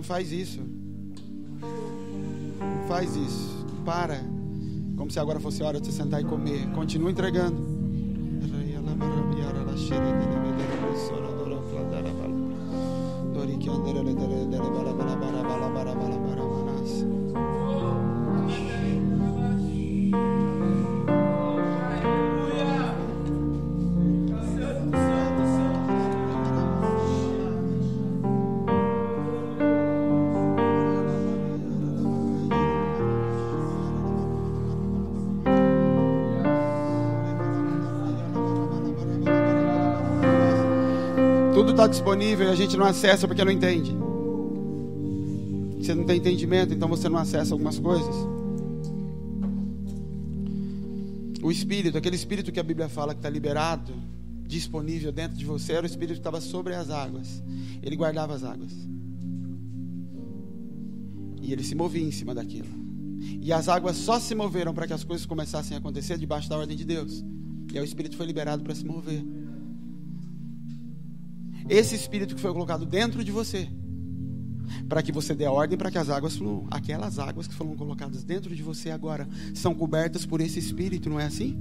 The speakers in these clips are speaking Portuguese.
faz isso. Não faz isso. Para. Como se agora fosse hora de você sentar e comer. Continua entregando. Tudo está disponível e a gente não acessa porque não entende. Você não tem entendimento, então você não acessa algumas coisas. O Espírito, aquele Espírito que a Bíblia fala que está liberado, disponível dentro de você, era o Espírito que estava sobre as águas. Ele guardava as águas. E ele se movia em cima daquilo. E as águas só se moveram para que as coisas começassem a acontecer debaixo da ordem de Deus. E aí o Espírito foi liberado para se mover. Esse Espírito que foi colocado dentro de você, para que você dê a ordem para que as águas fluam. Aquelas águas que foram colocadas dentro de você agora são cobertas por esse Espírito, não é assim?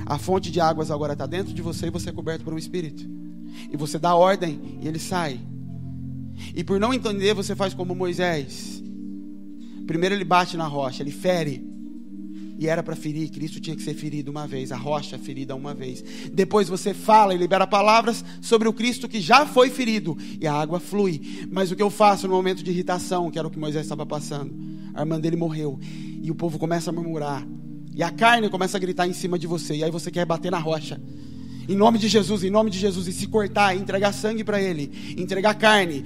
A fonte de águas agora está dentro de você e você é coberto por um Espírito. E você dá ordem e ele sai. E por não entender, você faz como Moisés. Primeiro ele bate na rocha, ele fere. E era para ferir, Cristo tinha que ser ferido uma vez, a rocha ferida uma vez. Depois você fala e libera palavras sobre o Cristo que já foi ferido, e a água flui. Mas o que eu faço no momento de irritação, que era o que Moisés estava passando, a irmã dele morreu, e o povo começa a murmurar, e a carne começa a gritar em cima de você, e aí você quer bater na rocha, em nome de Jesus, e se cortar, e entregar sangue para ele, entregar carne,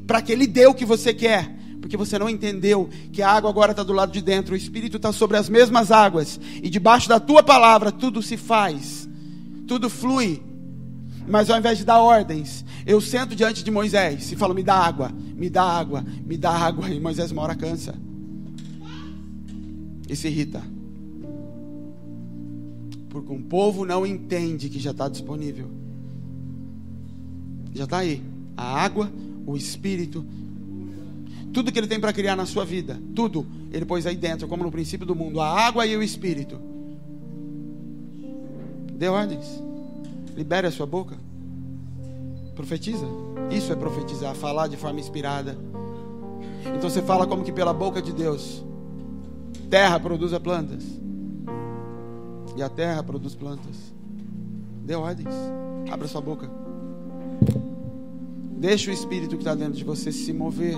para que ele dê o que você quer. Porque você não entendeu que a água agora está do lado de dentro, o Espírito está sobre as mesmas águas, e debaixo da tua palavra tudo se faz, tudo flui. Mas ao invés de dar ordens, eu sento diante de Moisés e falo: me dá água, me dá água, me dá água. E Moisés uma hora cansa e se irrita, porque um povo não entende que já está disponível, já está aí, a água, o Espírito. Tudo que ele tem para criar na sua vida, tudo, ele pôs aí dentro, como no princípio do mundo, a água e o Espírito. Dê ordens, libere a sua boca, profetiza. Isso é profetizar, falar de forma inspirada. Então você fala como que pela boca de Deus, terra produza plantas, e a terra produz plantas. Dê ordens, abra sua boca, deixa o Espírito que está dentro de você se mover.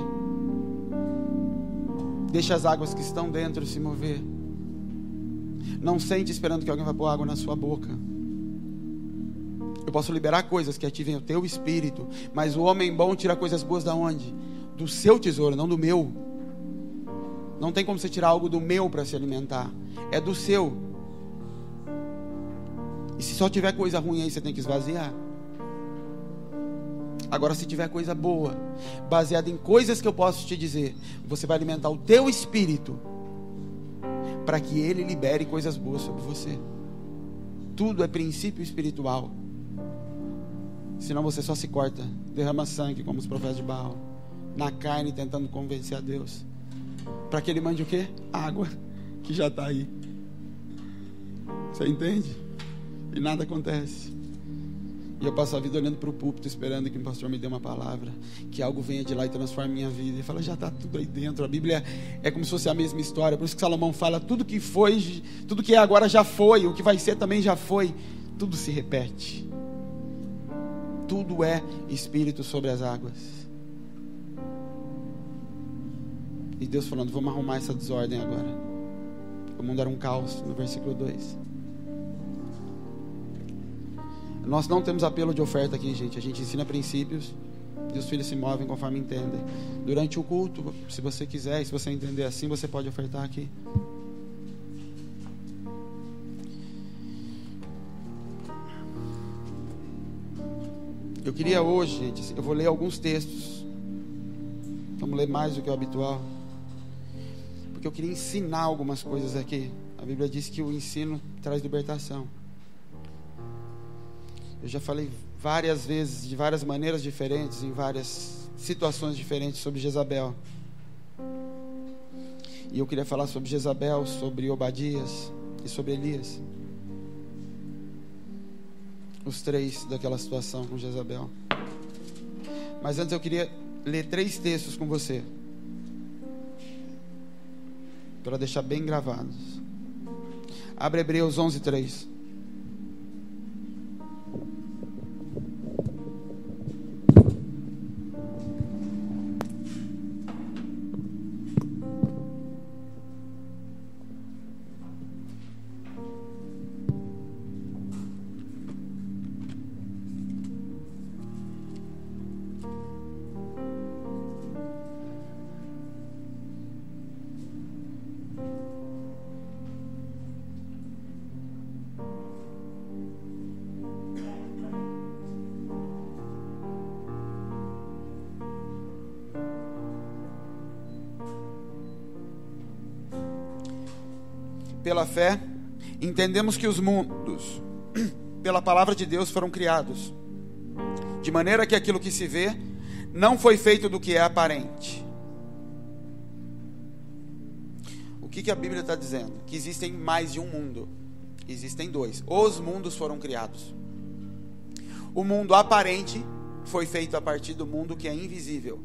Deixa as águas que estão dentro se mover. Não sente esperando que alguém vai pôr água na sua boca. Eu posso liberar coisas que ativem o teu espírito, mas o homem bom tira coisas boas da onde? Do seu tesouro, não do meu. Não tem como você tirar algo do meu para se alimentar. É do seu. E se só tiver coisa ruim aí, você tem que esvaziar. Agora, se tiver coisa boa, baseada em coisas que eu posso te dizer, você vai alimentar o teu espírito para que ele libere coisas boas sobre você. Tudo é princípio espiritual. Senão você só se corta, derrama sangue como os profetas de Baal, na carne, tentando convencer a Deus para que ele mande o quê? Água, que já está aí. Você entende? E nada acontece. E eu passo a vida olhando para o púlpito, esperando que o pastor me dê uma palavra, que algo venha de lá e transforme minha vida. E fala: já está tudo aí dentro. A Bíblia é como se fosse a mesma história. Por isso que Salomão fala: tudo que foi, tudo que é agora já foi, o que vai ser também já foi. Tudo se repete. Tudo é Espírito sobre as águas. E Deus falando: vamos arrumar essa desordem agora. O mundo era um caos, no versículo 2. Nós não temos apelo de oferta aqui, gente. A gente ensina princípios e os filhos se movem conforme entendem. Durante o culto, se você quiser, se você entender assim, você pode ofertar aqui. Eu queria hoje, gente, eu vou ler alguns textos. Vamos ler mais do que o habitual, porque eu queria ensinar algumas coisas aqui. A Bíblia diz que o ensino traz libertação. Eu já falei várias vezes, de várias maneiras diferentes, em várias situações diferentes sobre Jezabel. E eu queria falar sobre Jezabel, sobre Obadias e sobre Elias. Os três daquela situação com Jezabel. Mas antes eu queria ler 3 textos com você, para deixar bem gravados. Abre Hebreus 11:3. Pela fé, entendemos que os mundos, pela palavra de Deus, foram criados, de maneira que aquilo que se vê não foi feito do que é aparente. O que a Bíblia está dizendo? Que existem mais de um mundo. Existem 2. Os mundos foram criados. O mundo aparente foi feito a partir do mundo que é invisível.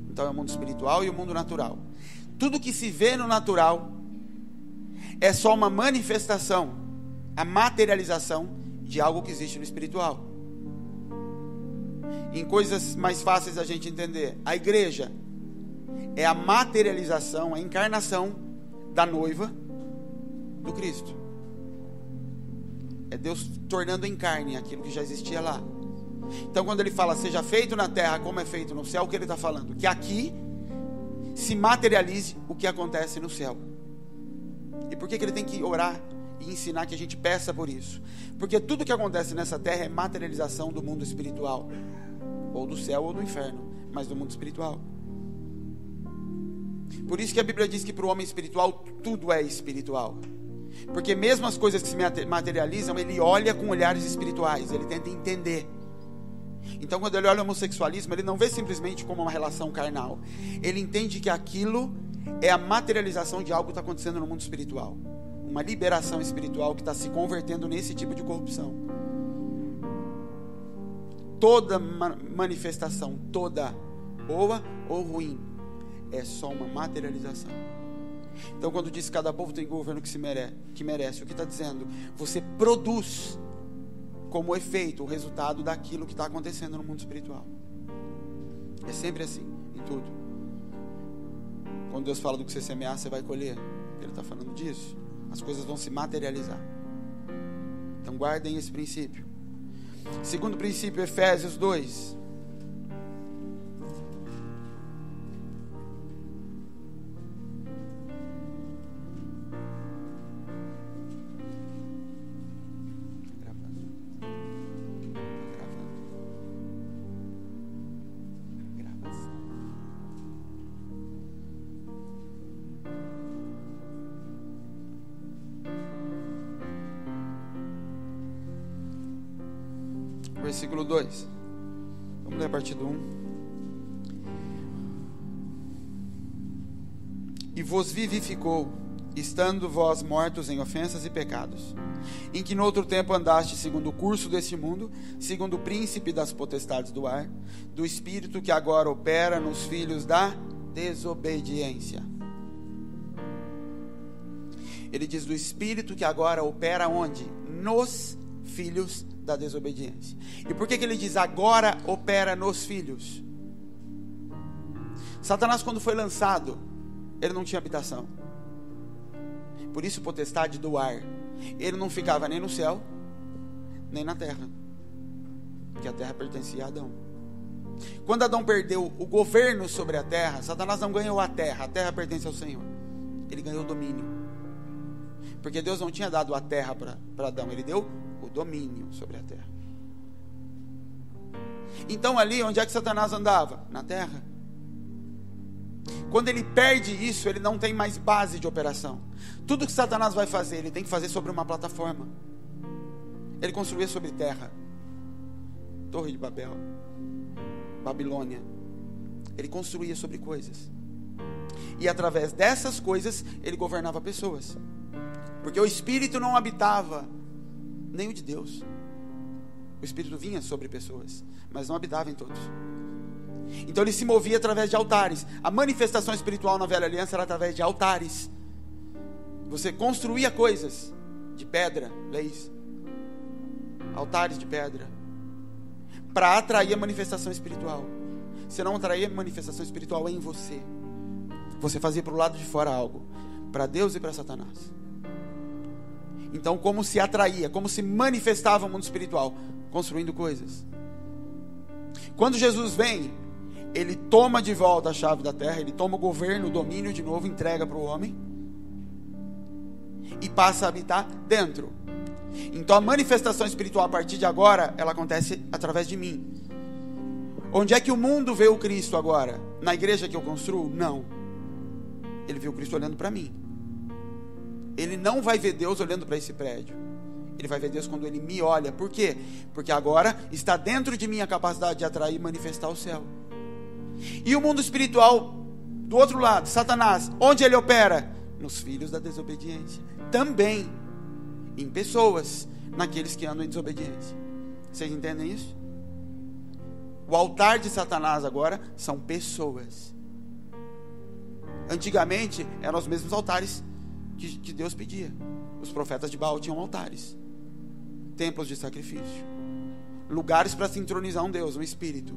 Então é o mundo espiritual e o mundo natural. Tudo que se vê no natural é só uma manifestação, a materialização de algo que existe no espiritual. Em coisas mais fáceis a gente entender, a igreja é a materialização, a encarnação da noiva do Cristo. É Deus tornando em carne aquilo que já existia lá. Então quando ele fala, seja feito na terra como é feito no céu, o que ele está falando? Que aqui se materialize o que acontece no céu. E por que ele tem que orar e ensinar que a gente peça por isso? Porque tudo que acontece nessa terra é materialização do mundo espiritual. Ou do céu ou do inferno, mas do mundo espiritual. Por isso que a Bíblia diz que para o homem espiritual tudo é espiritual. Porque mesmo as coisas que se materializam, ele olha com olhares espirituais, ele tenta entender. Então quando ele olha o homossexualismo, ele não vê simplesmente como uma relação carnal. Ele entende que aquilo é a materialização de algo que está acontecendo no mundo espiritual. Uma liberação espiritual que está se convertendo nesse tipo de corrupção. Toda manifestação, toda boa ou ruim, é só uma materialização. Então quando diz que cada povo tem governo que merece, o que está dizendo? Você produz como efeito o resultado daquilo que está acontecendo no mundo espiritual. É sempre assim, em tudo. Quando Deus fala do que você semear, você vai colher. Ele está falando disso. As coisas vão se materializar. Então guardem esse princípio. Segundo princípio, Efésios 2. Versículo 2. Vamos ler a partir do 1. E vos vivificou, estando vós mortos em ofensas e pecados, em que no outro tempo andaste segundo o curso deste mundo, segundo o príncipe das potestades do ar, do espírito que agora opera nos filhos da desobediência. Ele diz do espírito que agora opera onde? Nos filhos da desobediência. E por que ele diz agora opera nos filhos? Satanás, quando foi lançado, ele não tinha habitação. Por isso potestade do ar. Ele não ficava nem no céu nem na terra, porque a terra pertencia a Adão. Quando Adão perdeu o governo sobre a terra, Satanás não ganhou a terra pertence ao Senhor. Ele ganhou o domínio, porque Deus não tinha dado a terra para Adão, ele deu o domínio sobre a terra. Então ali, onde é que Satanás andava? Na terra. Quando ele perde isso, ele não tem mais base de operação. Tudo que Satanás vai fazer, ele tem que fazer sobre uma plataforma. Ele construía sobre terra. Torre de Babel, Babilônia, Ele construía sobre coisas. E através dessas coisas, ele governava pessoas. Porque o Espírito não habitava nem o de Deus. O Espírito vinha sobre pessoas, mas não habitava em todos. Então ele se movia através de altares. A manifestação espiritual na velha aliança era através de altares. Você construía coisas de pedra, leis, altares de pedra, para atrair a manifestação espiritual. Você não atraía a manifestação espiritual em você. Você fazia para o lado de fora algo, para Deus e para Satanás. Então, como se atraía, como se manifestava o mundo espiritual? Construindo coisas. Quando Jesus vem, ele toma de volta a chave da terra, ele toma o governo, o domínio de novo, entrega para o homem e passa a habitar dentro. Então a manifestação espiritual a partir de agora, ela acontece através de mim. Onde é que o mundo vê o Cristo agora? Na igreja que eu construo? Não. Ele vê o Cristo olhando para mim. Ele não vai ver Deus olhando para esse prédio. Ele vai ver Deus quando ele me olha. Por quê? Porque agora está dentro de mim a capacidade de atrair e manifestar o céu. E o mundo espiritual, do outro lado, Satanás, onde ele opera? Nos filhos da desobediência. Também em pessoas, naqueles que andam em desobediência. Vocês entendem isso? O altar de Satanás agora são pessoas. Antigamente eram os mesmos altares que Deus pedia. Os profetas de Baal tinham altares, templos de sacrifício, lugares para se entronizar um Deus, um espírito.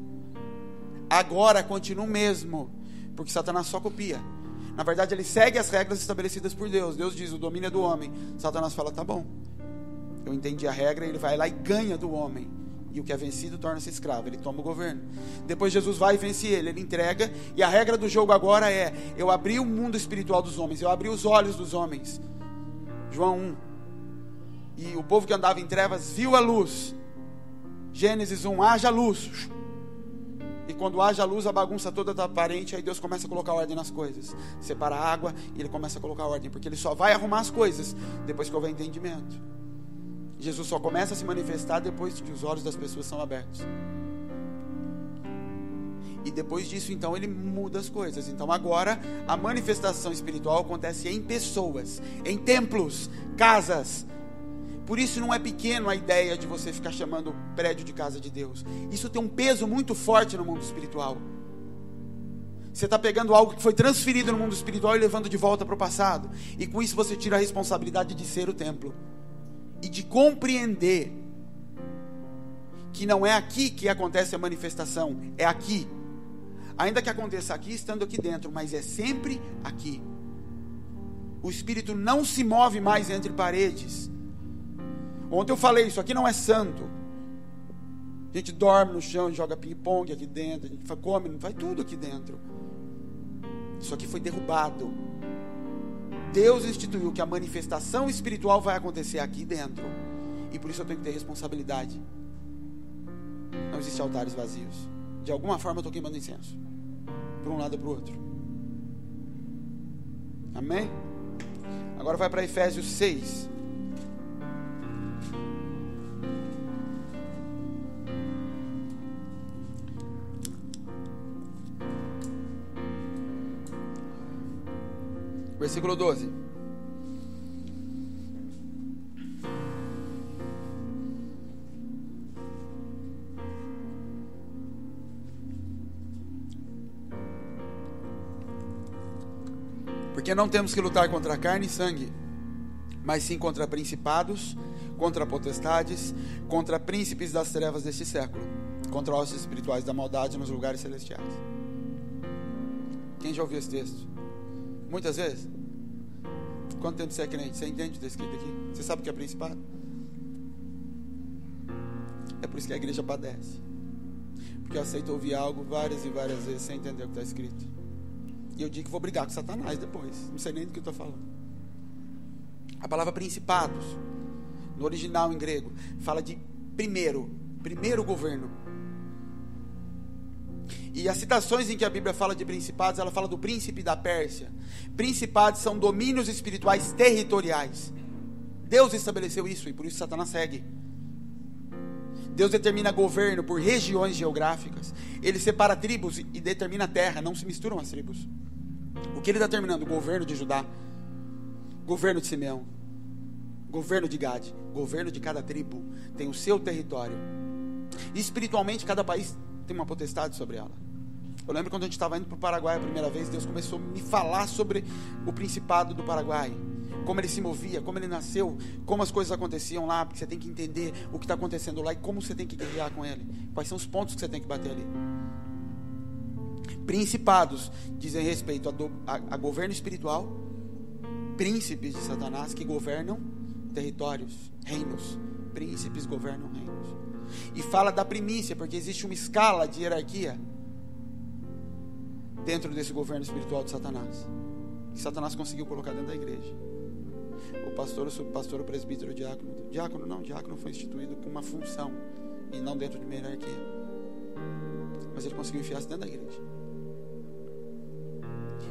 Agora continua o mesmo, porque Satanás só copia. Na verdade ele segue as regras estabelecidas por Deus. Deus diz, o domínio é do homem. Satanás fala, tá bom, eu entendi a regra. Ele vai lá e ganha do homem. E o que é vencido torna-se escravo. Ele toma o governo. Depois Jesus vai e vence ele. Ele entrega. E a regra do jogo agora é: eu abri o mundo espiritual dos homens. Eu abri os olhos dos homens. João 1. E o povo que andava em trevas viu a luz. Gênesis 1. Haja luz. E quando haja luz, a bagunça toda está aparente. Aí Deus começa a colocar ordem nas coisas. Separa a água e ele começa a colocar ordem. Porque ele só vai arrumar as coisas depois que houver entendimento. Jesus só começa a se manifestar depois que os olhos das pessoas são abertos. E depois disso, então, ele muda as coisas. Então agora, a manifestação espiritual acontece em pessoas, em templos, casas. Por isso não é pequeno a ideia de você ficar chamando o prédio de casa de Deus. Isso tem um peso muito forte no mundo espiritual. Você está pegando algo que foi transferido no mundo espiritual e levando de volta para o passado. E com isso você tira a responsabilidade de ser o templo. E de compreender que não é aqui que acontece a manifestação, é aqui. Ainda que aconteça aqui, estando aqui dentro, mas é sempre aqui. O Espírito não se move mais entre paredes. Ontem eu falei, isso aqui não é santo. A gente dorme no chão, joga ping-pong aqui dentro, a gente come, faz tudo aqui dentro. Isso aqui foi derrubado. Deus instituiu que a manifestação espiritual vai acontecer aqui dentro. E por isso eu tenho que ter responsabilidade. Não existem altares vazios. De alguma forma eu estou queimando incenso. Por um lado ou para o outro. Amém? Agora vai para Efésios 6. Versículo 12. Porque não temos que lutar contra carne e sangue, mas sim contra principados, contra potestades, contra príncipes das trevas deste século, contra ossos espirituais da maldade nos lugares celestiais. Quem já ouviu esse texto? Muitas vezes. Quanto tempo você é crente? Você entende o que está escrito aqui? Você sabe o que é principado? É por isso que a igreja padece. Porque eu aceito ouvir algo várias e várias vezes sem entender o que está escrito. E eu digo que vou brigar com Satanás depois. Não sei nem do que eu estou falando. A palavra principados, no original em grego, fala de primeiro governo. E as citações em que a Bíblia fala de principados, ela fala do príncipe da Pérsia. Principados são domínios espirituais territoriais. Deus estabeleceu isso e por isso Satanás segue. Deus determina governo por regiões geográficas. Ele separa tribos e determina terra. Não se misturam as tribos. O que ele está determinando? Governo de Judá, governo de Simeão, governo de Gade, governo de cada tribo tem o seu território. E espiritualmente cada país tem uma potestade sobre ela. Eu lembro quando a gente estava indo para o Paraguai a primeira vez, Deus começou a me falar sobre o principado do Paraguai, como ele se movia, como ele nasceu, como as coisas aconteciam lá, porque você tem que entender o que está acontecendo lá e como você tem que guerrear com ele, quais são os pontos que você tem que bater ali. Principados dizem respeito a governo espiritual, príncipes de Satanás que governam territórios, reinos. Príncipes governam reinos. E fala da primícia, porque existe uma escala de hierarquia dentro desse governo espiritual de Satanás, que Satanás conseguiu colocar dentro da igreja. O pastor, o subpastor, o presbítero, o diácono foi instituído com uma função e não dentro de uma hierarquia, mas ele conseguiu enfiar-se dentro da igreja.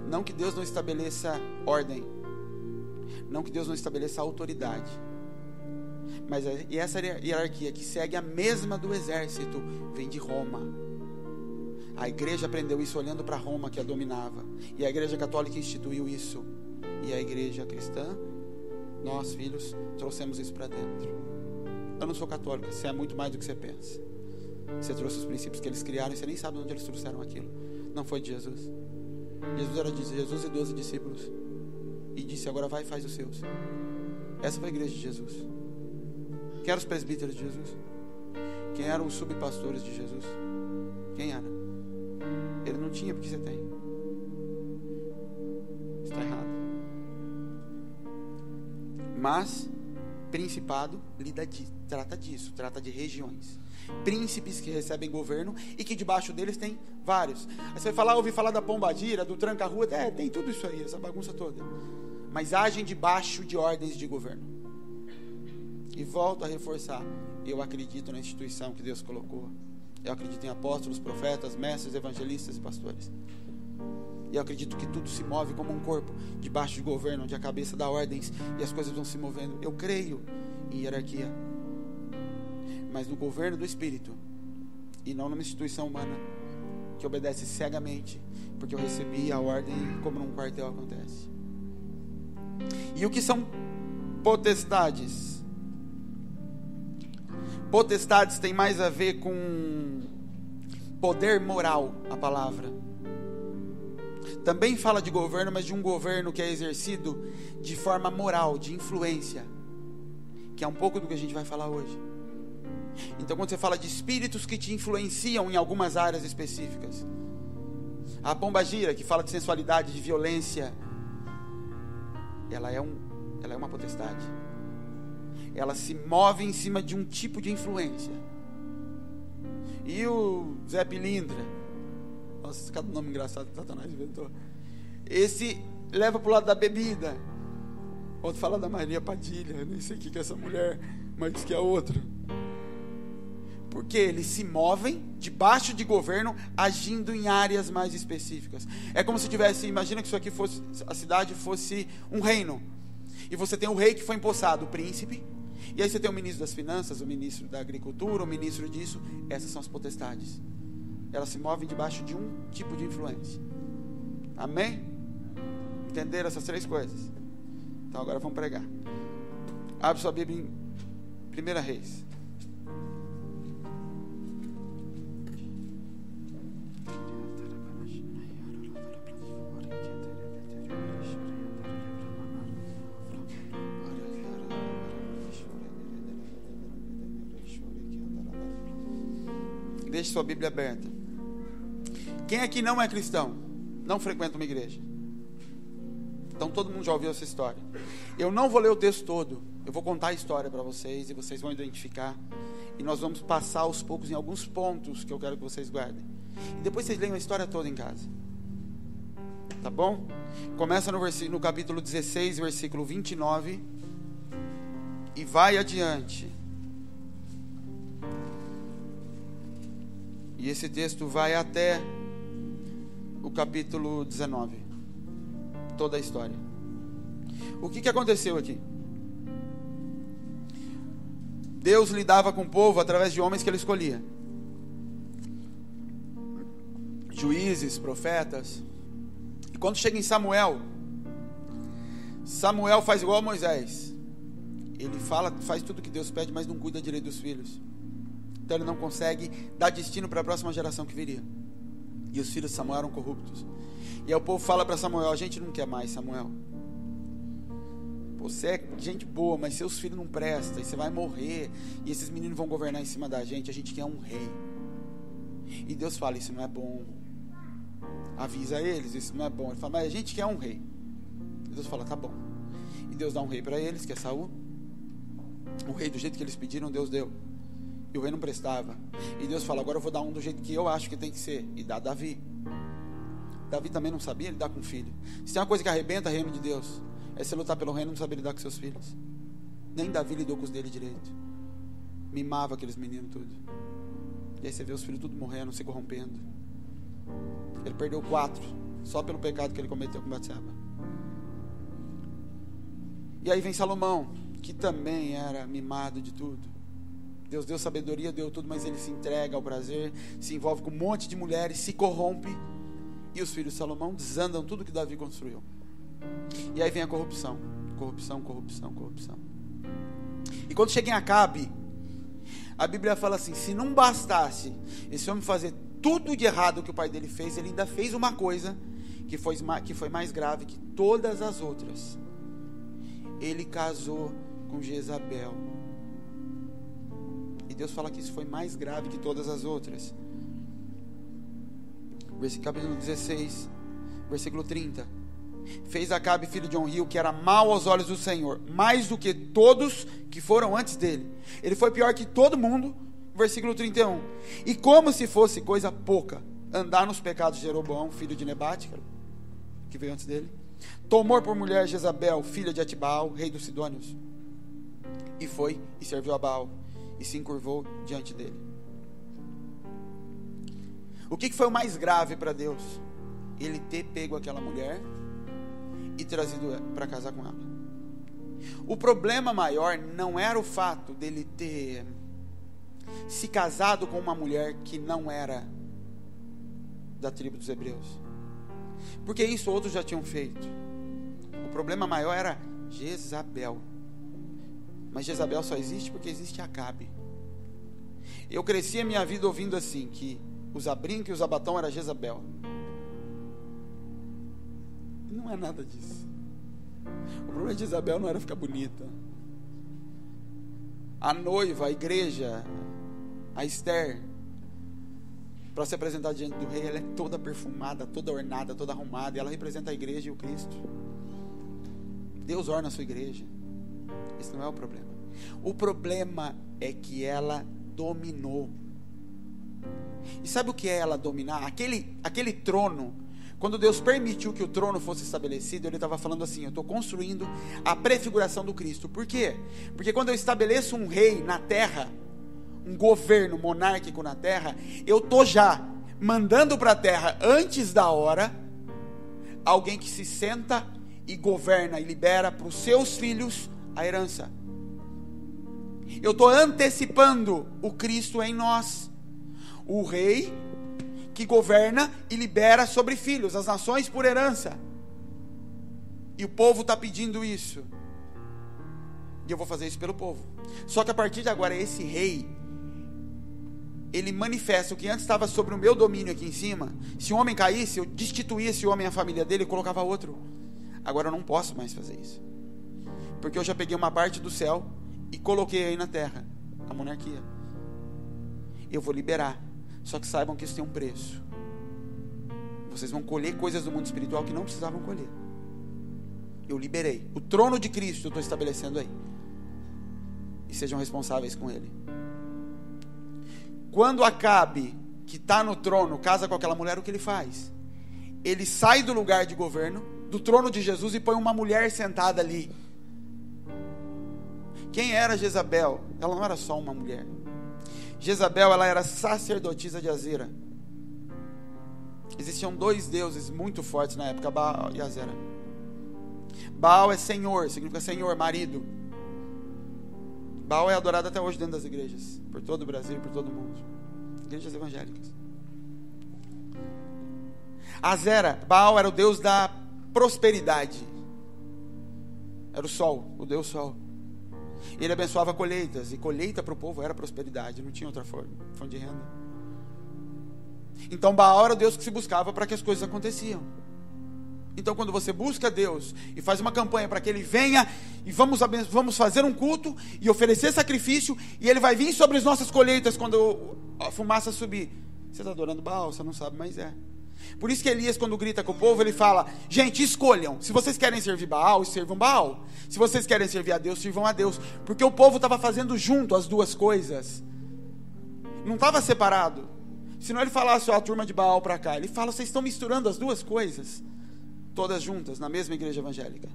Não que Deus não estabeleça ordem, não que Deus não estabeleça autoridade, mas essa hierarquia que segue a mesma do exército vem de Roma. A igreja aprendeu isso olhando para Roma, que a dominava, e a igreja católica instituiu isso, e a igreja cristã, nós filhos, trouxemos isso para dentro. Eu não sou católico, você é muito mais do que você pensa. Você trouxe os princípios que eles criaram e você nem sabe de onde eles trouxeram aquilo. Não foi de Jesus. Jesus era de Jesus e 12 discípulos, e disse: agora vai e faz os seus. Essa foi a igreja de Jesus. Quem eram os presbíteros de Jesus? Quem eram os subpastores de Jesus? Quem era? Ele não tinha, porque você tem. Está errado. Mas principado trata disso, trata de regiões. Príncipes que recebem governo e que debaixo deles tem vários. Aí você vai falar, ouvi falar da pombagira, do tranca-rua, tem tudo isso aí, essa bagunça toda. Mas agem debaixo de ordens de governo. E volto a reforçar, eu acredito na instituição que Deus colocou. Eu acredito em apóstolos, profetas, mestres, evangelistas e pastores. E eu acredito que tudo se move como um corpo, debaixo de governo, onde a cabeça dá ordens e as coisas vão se movendo. Eu creio em hierarquia, mas no governo do Espírito, e não numa instituição humana que obedece cegamente, porque eu recebi a ordem como num quartel acontece. E o que são potestades? Potestades tem mais a ver com poder moral, a palavra. Também fala de governo, mas de um governo que é exercido de forma moral, de influência, que é um pouco do que a gente vai falar hoje. Então, quando você fala de espíritos que te influenciam em algumas áreas específicas, a pombagira, que fala de sensualidade, de violência, ela é uma potestade. Ela se move em cima de um tipo de influência. E o Zé Pilintra, nossa, cada nome engraçado que Satanás inventou, esse leva para o lado da bebida. Outro fala da Maria Padilha, eu nem sei o que é essa mulher, mas diz que é outra. Porque eles se movem debaixo de governo, agindo em áreas mais específicas. É como se tivesse, imagina que isso aqui fosse, a cidade fosse um reino, e você tem o rei que foi empossado, o príncipe, e aí você tem o ministro das finanças, o ministro da agricultura, o ministro disso. Essas são as potestades. Elas se movem debaixo de um tipo de influência. Amém? Entenderam essas três coisas? Então agora vamos pregar. Abre sua Bíblia em 1 Reis. Deixe sua Bíblia aberta. Quem aqui não é cristão, não frequenta uma igreja? Então todo mundo já ouviu essa história. Eu não vou ler o texto todo, eu vou contar a história para vocês e vocês vão identificar. E nós vamos passar aos poucos em alguns pontos que eu quero que vocês guardem. E depois vocês leiam a história toda em casa. Tá bom? Começa no capítulo 16, versículo 29 e vai adiante. E esse texto vai até o capítulo 19. Toda a história. O que aconteceu aqui? Deus lidava com o povo através de homens que ele escolhia. Juízes, profetas. E quando chega em Samuel, Samuel faz igual a Moisés. Ele faz tudo que Deus pede, mas não cuida direito dos filhos. Então ele não consegue dar destino para a próxima geração que viria. E os filhos de Samuel eram corruptos. E aí o povo fala para Samuel: a gente não quer mais, Samuel. Você é gente boa, mas seus filhos não prestam, e você vai morrer, e esses meninos vão governar em cima da gente. A gente quer um rei. E Deus fala: isso não é bom. Avisa eles: isso não é bom. Ele fala: mas a gente quer um rei. E Deus fala: tá bom. E Deus dá um rei para eles, que é Saul. O rei do jeito que eles pediram, Deus deu. E o rei não prestava. E Deus fala: agora eu vou dar um do jeito que eu acho que tem que ser. E dá Davi. Davi também não sabia lidar com o filho. Se tem uma coisa que arrebenta o reino de Deus, é você lutar pelo reino e não saber lidar com seus filhos. Nem Davi lidou com os dele direito. Mimava aqueles meninos tudo. E aí você vê os filhos tudo morrendo, se corrompendo. Ele perdeu 4 só pelo pecado que ele cometeu com Batseba. E aí vem Salomão, que também era mimado de tudo. Deus deu sabedoria, deu tudo, mas ele se entrega ao prazer, se envolve com um monte de mulheres, se corrompe. E os filhos de Salomão desandam tudo que Davi construiu. E aí vem a corrupção. Corrupção, corrupção, corrupção. E quando chega em Acabe, a Bíblia fala assim: se não bastasse esse homem fazer tudo de errado que o pai dele fez, ele ainda fez uma coisa que foi mais grave que todas as outras. Ele casou com Jezabel. E Deus fala que isso foi mais grave que todas as outras. Capítulo 16, versículo 30. Fez Acabe, filho de Onri, o que era mal aos olhos do Senhor, mais do que todos que foram antes dele. Ele foi pior que todo mundo. Versículo 31. E como se fosse coisa pouca andar nos pecados de Jeroboão, filho de Nebate, que veio antes dele, tomou por mulher Jezabel, filha de Atibaal, rei dos Sidônios, e foi e serviu a Baal, e se encurvou diante dele. O que foi o mais grave para Deus? Ele ter pego aquela mulher e trazido para casar com ela. O problema maior não era o fato dele ter se casado com uma mulher que não era da tribo dos hebreus, porque isso outros já tinham feito. O problema maior era Jezabel. Mas Jezabel só existe porque existe Acabe. Eu cresci a minha vida ouvindo assim, que os Abrinca e os Abatão era Jezabel. Não é nada disso. O problema de Jezabel não era ficar bonita. A noiva, a igreja, a Esther, para se apresentar diante do rei, ela é toda perfumada, toda ornada, toda arrumada, e ela representa a igreja e o Cristo. Deus orna a sua igreja. Esse não é o problema. O problema é que ela dominou. E sabe o que é ela dominar? Aquele trono, quando Deus permitiu que o trono fosse estabelecido, Ele estava falando assim: eu estou construindo a prefiguração do Cristo. Por quê? Porque quando eu estabeleço um rei na terra, um governo monárquico na terra, eu estou já mandando para a terra, antes da hora, alguém que se senta e governa e libera para os seus filhos a herança. Eu estou antecipando o Cristo em nós, o rei que governa e libera sobre filhos, as nações por herança. E o povo está pedindo isso, e eu vou fazer isso pelo povo. Só que a partir de agora, esse rei, ele manifesta o que antes estava sobre o meu domínio aqui em cima. Se um homem caísse, eu destituía esse homem e a família dele e colocava outro. Agora eu não posso mais fazer isso, porque eu já peguei uma parte do céu e coloquei aí na terra, a monarquia. Eu vou liberar, só que saibam que isso tem um preço. Vocês vão colher coisas do mundo espiritual que não precisavam colher. Eu liberei. O trono de Cristo eu estou estabelecendo aí, e sejam responsáveis com ele. Quando Acabe, que está no trono, casa com aquela mulher, o que ele faz? Ele sai do lugar de governo, do trono de Jesus, e põe uma mulher sentada ali. Quem era Jezabel? Ela não era só uma mulher. Jezabel, ela era sacerdotisa de Azera. Existiam 2 deuses muito fortes na época, Baal e Azera. Baal é senhor, significa senhor, marido. Baal é adorado até hoje dentro das igrejas, por todo o Brasil e por todo o mundo. Igrejas evangélicas. Azera, Baal era o deus da prosperidade. Era o sol, o deus sol. Ele abençoava colheitas, e colheita para o povo era prosperidade, não tinha outra fonte de renda. Então Baal era o Deus que se buscava para que as coisas aconteciam. Então quando você busca Deus e faz uma campanha para que Ele venha e vamos fazer um culto e oferecer sacrifício, e Ele vai vir sobre as nossas colheitas quando a fumaça subir, você está adorando Baal, você não sabe, mas é. Por isso que Elias, quando grita com o povo, ele fala: gente, escolham, se vocês querem servir Baal, sirvam Baal, se vocês querem servir a Deus, sirvam a Deus. Porque o povo estava fazendo junto as duas coisas, não estava separado. Senão ele falasse: ó, a turma de Baal para cá. Ele fala: vocês estão misturando as duas coisas, todas juntas, na mesma igreja evangélica.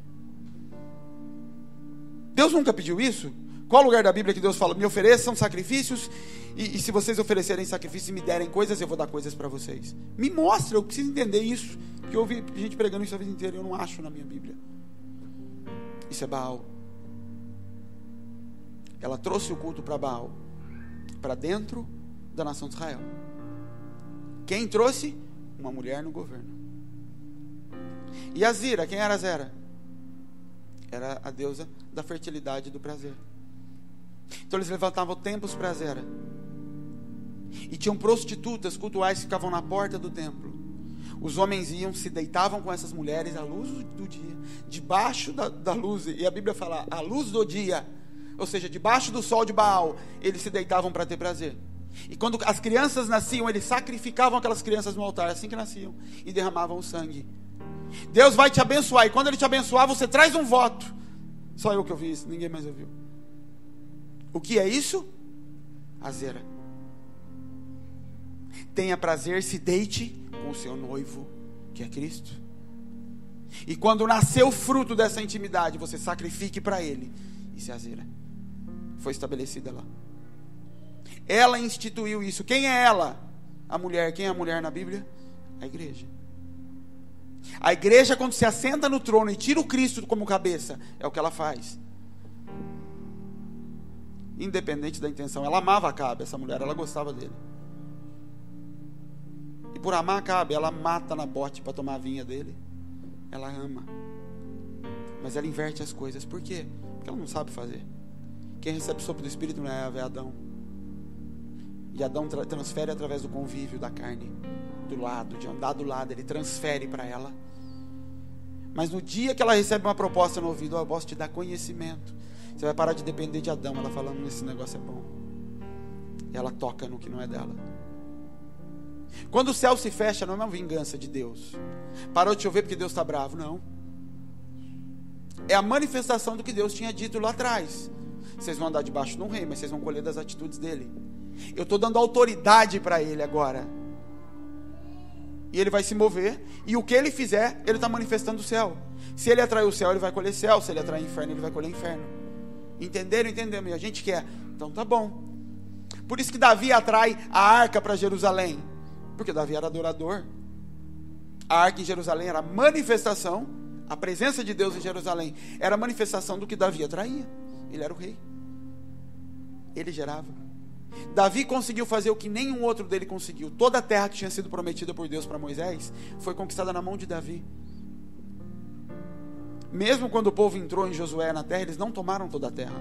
Deus nunca pediu isso? Qual lugar da Bíblia que Deus fala: me ofereçam sacrifícios, e se vocês oferecerem sacrifício e me derem coisas, eu vou dar coisas para vocês? Me mostra, eu preciso entender isso, que eu ouvi gente pregando isso a vida inteira e eu não acho na minha Bíblia. Isso é Baal. Ela trouxe o culto para Baal, para dentro da nação de Israel. Quem trouxe? Uma mulher no governo. E Azira, quem era Azera? Era a deusa da fertilidade e do prazer. Então eles levantavam templos para Azera. E tinham prostitutas cultuais que ficavam na porta do templo. Os homens iam, se deitavam com essas mulheres à luz do dia, debaixo da luz, e a Bíblia fala, à luz do dia, ou seja, debaixo do sol de Baal, eles se deitavam para ter prazer. E quando as crianças nasciam, eles sacrificavam aquelas crianças no altar, assim que nasciam, e derramavam o sangue. Deus vai te abençoar, e quando Ele te abençoar, você traz um voto. Só eu que ouvi isso, ninguém mais ouviu. O que é isso? Azera. Tenha prazer, se deite com o seu noivo, que é Cristo. E quando nascer o fruto dessa intimidade, você sacrifique para Ele. Isso é Azera. Foi estabelecida lá. Ela instituiu isso. Quem é ela? A mulher. Quem é a mulher na Bíblia? A igreja. A igreja, quando se assenta no trono e tira o Cristo como cabeça, é o que ela faz. Independente da intenção. Ela amava Acabe, essa mulher, ela gostava dele. E por amar Acabe, ela mata Nabote para tomar a vinha dele. Ela ama. Mas ela inverte as coisas. Por quê? Porque ela não sabe fazer. Quem recebe o sopro do Espírito não é Eva, é Adão. E Adão transfere através do convívio da carne, do lado, de andar do lado, ele transfere para ela. Mas no dia que ela recebe uma proposta no ouvido: eu posso te dar conhecimento, você vai parar de depender de Adão. Ela falando: esse negócio é bom. E ela toca no que não é dela. Quando o céu se fecha, não é uma vingança de Deus. Parou de chover porque Deus está bravo, não. É a manifestação do que Deus tinha dito lá atrás. Vocês vão andar debaixo de um rei, mas vocês vão colher das atitudes dele. Eu estou dando autoridade para ele agora. E ele vai se mover, e o que ele fizer, ele está manifestando o céu. Se ele atrair o céu, ele vai colher céu. Se ele atrair o inferno, ele vai colher inferno. Entenderam? Entendemos. E a gente quer. Então tá bom. Por isso que Davi atrai a arca para Jerusalém. Porque Davi era adorador. A arca em Jerusalém era a manifestação. A presença de Deus em Jerusalém era a manifestação do que Davi atraía. Ele era o rei. Ele gerava. Davi conseguiu fazer o que nenhum outro dele conseguiu. Toda a terra que tinha sido prometida por Deus para Moisés foi conquistada na mão de Davi. Mesmo quando o povo entrou em Josué na terra, eles não tomaram toda a terra.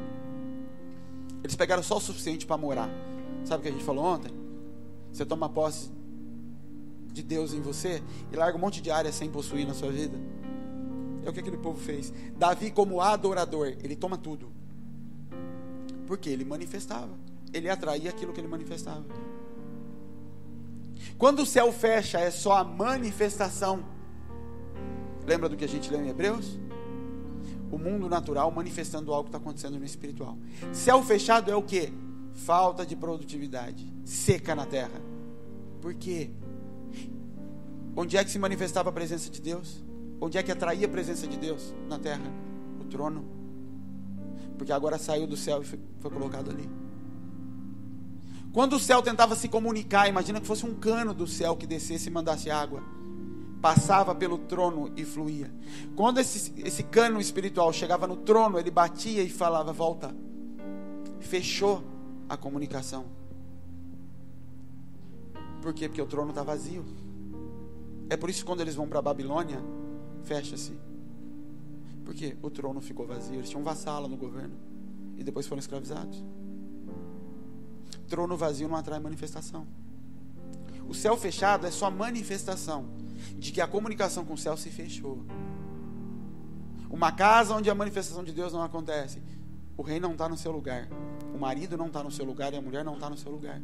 Eles pegaram só o suficiente para morar. Sabe o que a gente falou ontem? Você toma posse de Deus em você e larga um monte de área sem possuir na sua vida. É o que aquele povo fez. Davi, como adorador, ele toma tudo. Porque ele manifestava. Ele atraía aquilo que ele manifestava. Quando o céu fecha, é só a manifestação. Lembra do que a gente leu em Hebreus? O mundo natural manifestando algo que está acontecendo no espiritual. Céu fechado é o quê? Falta de produtividade. Seca na terra. Por quê? Onde é que se manifestava a presença de Deus? Onde é que atraía a presença de Deus na terra? O trono. Porque agora saiu do céu e foi colocado ali. Quando o céu tentava se comunicar, imagina que fosse um cano do céu que descesse e mandasse água. Passava pelo trono e fluía. Quando esse cano espiritual chegava no trono, ele batia e falava: volta, fechou a comunicação. Por quê? Porque o trono está vazio. É por isso que quando eles vão para a Babilônia, fecha-se. Porque o trono ficou vazio. Eles tinham um vassalo no governo e depois foram escravizados. Trono vazio não atrai manifestação. O céu fechado é só manifestação de que a comunicação com o céu se fechou. Uma casa onde a manifestação de Deus não acontece, o rei não está no seu lugar, o marido não está no seu lugar e a mulher não está no seu lugar.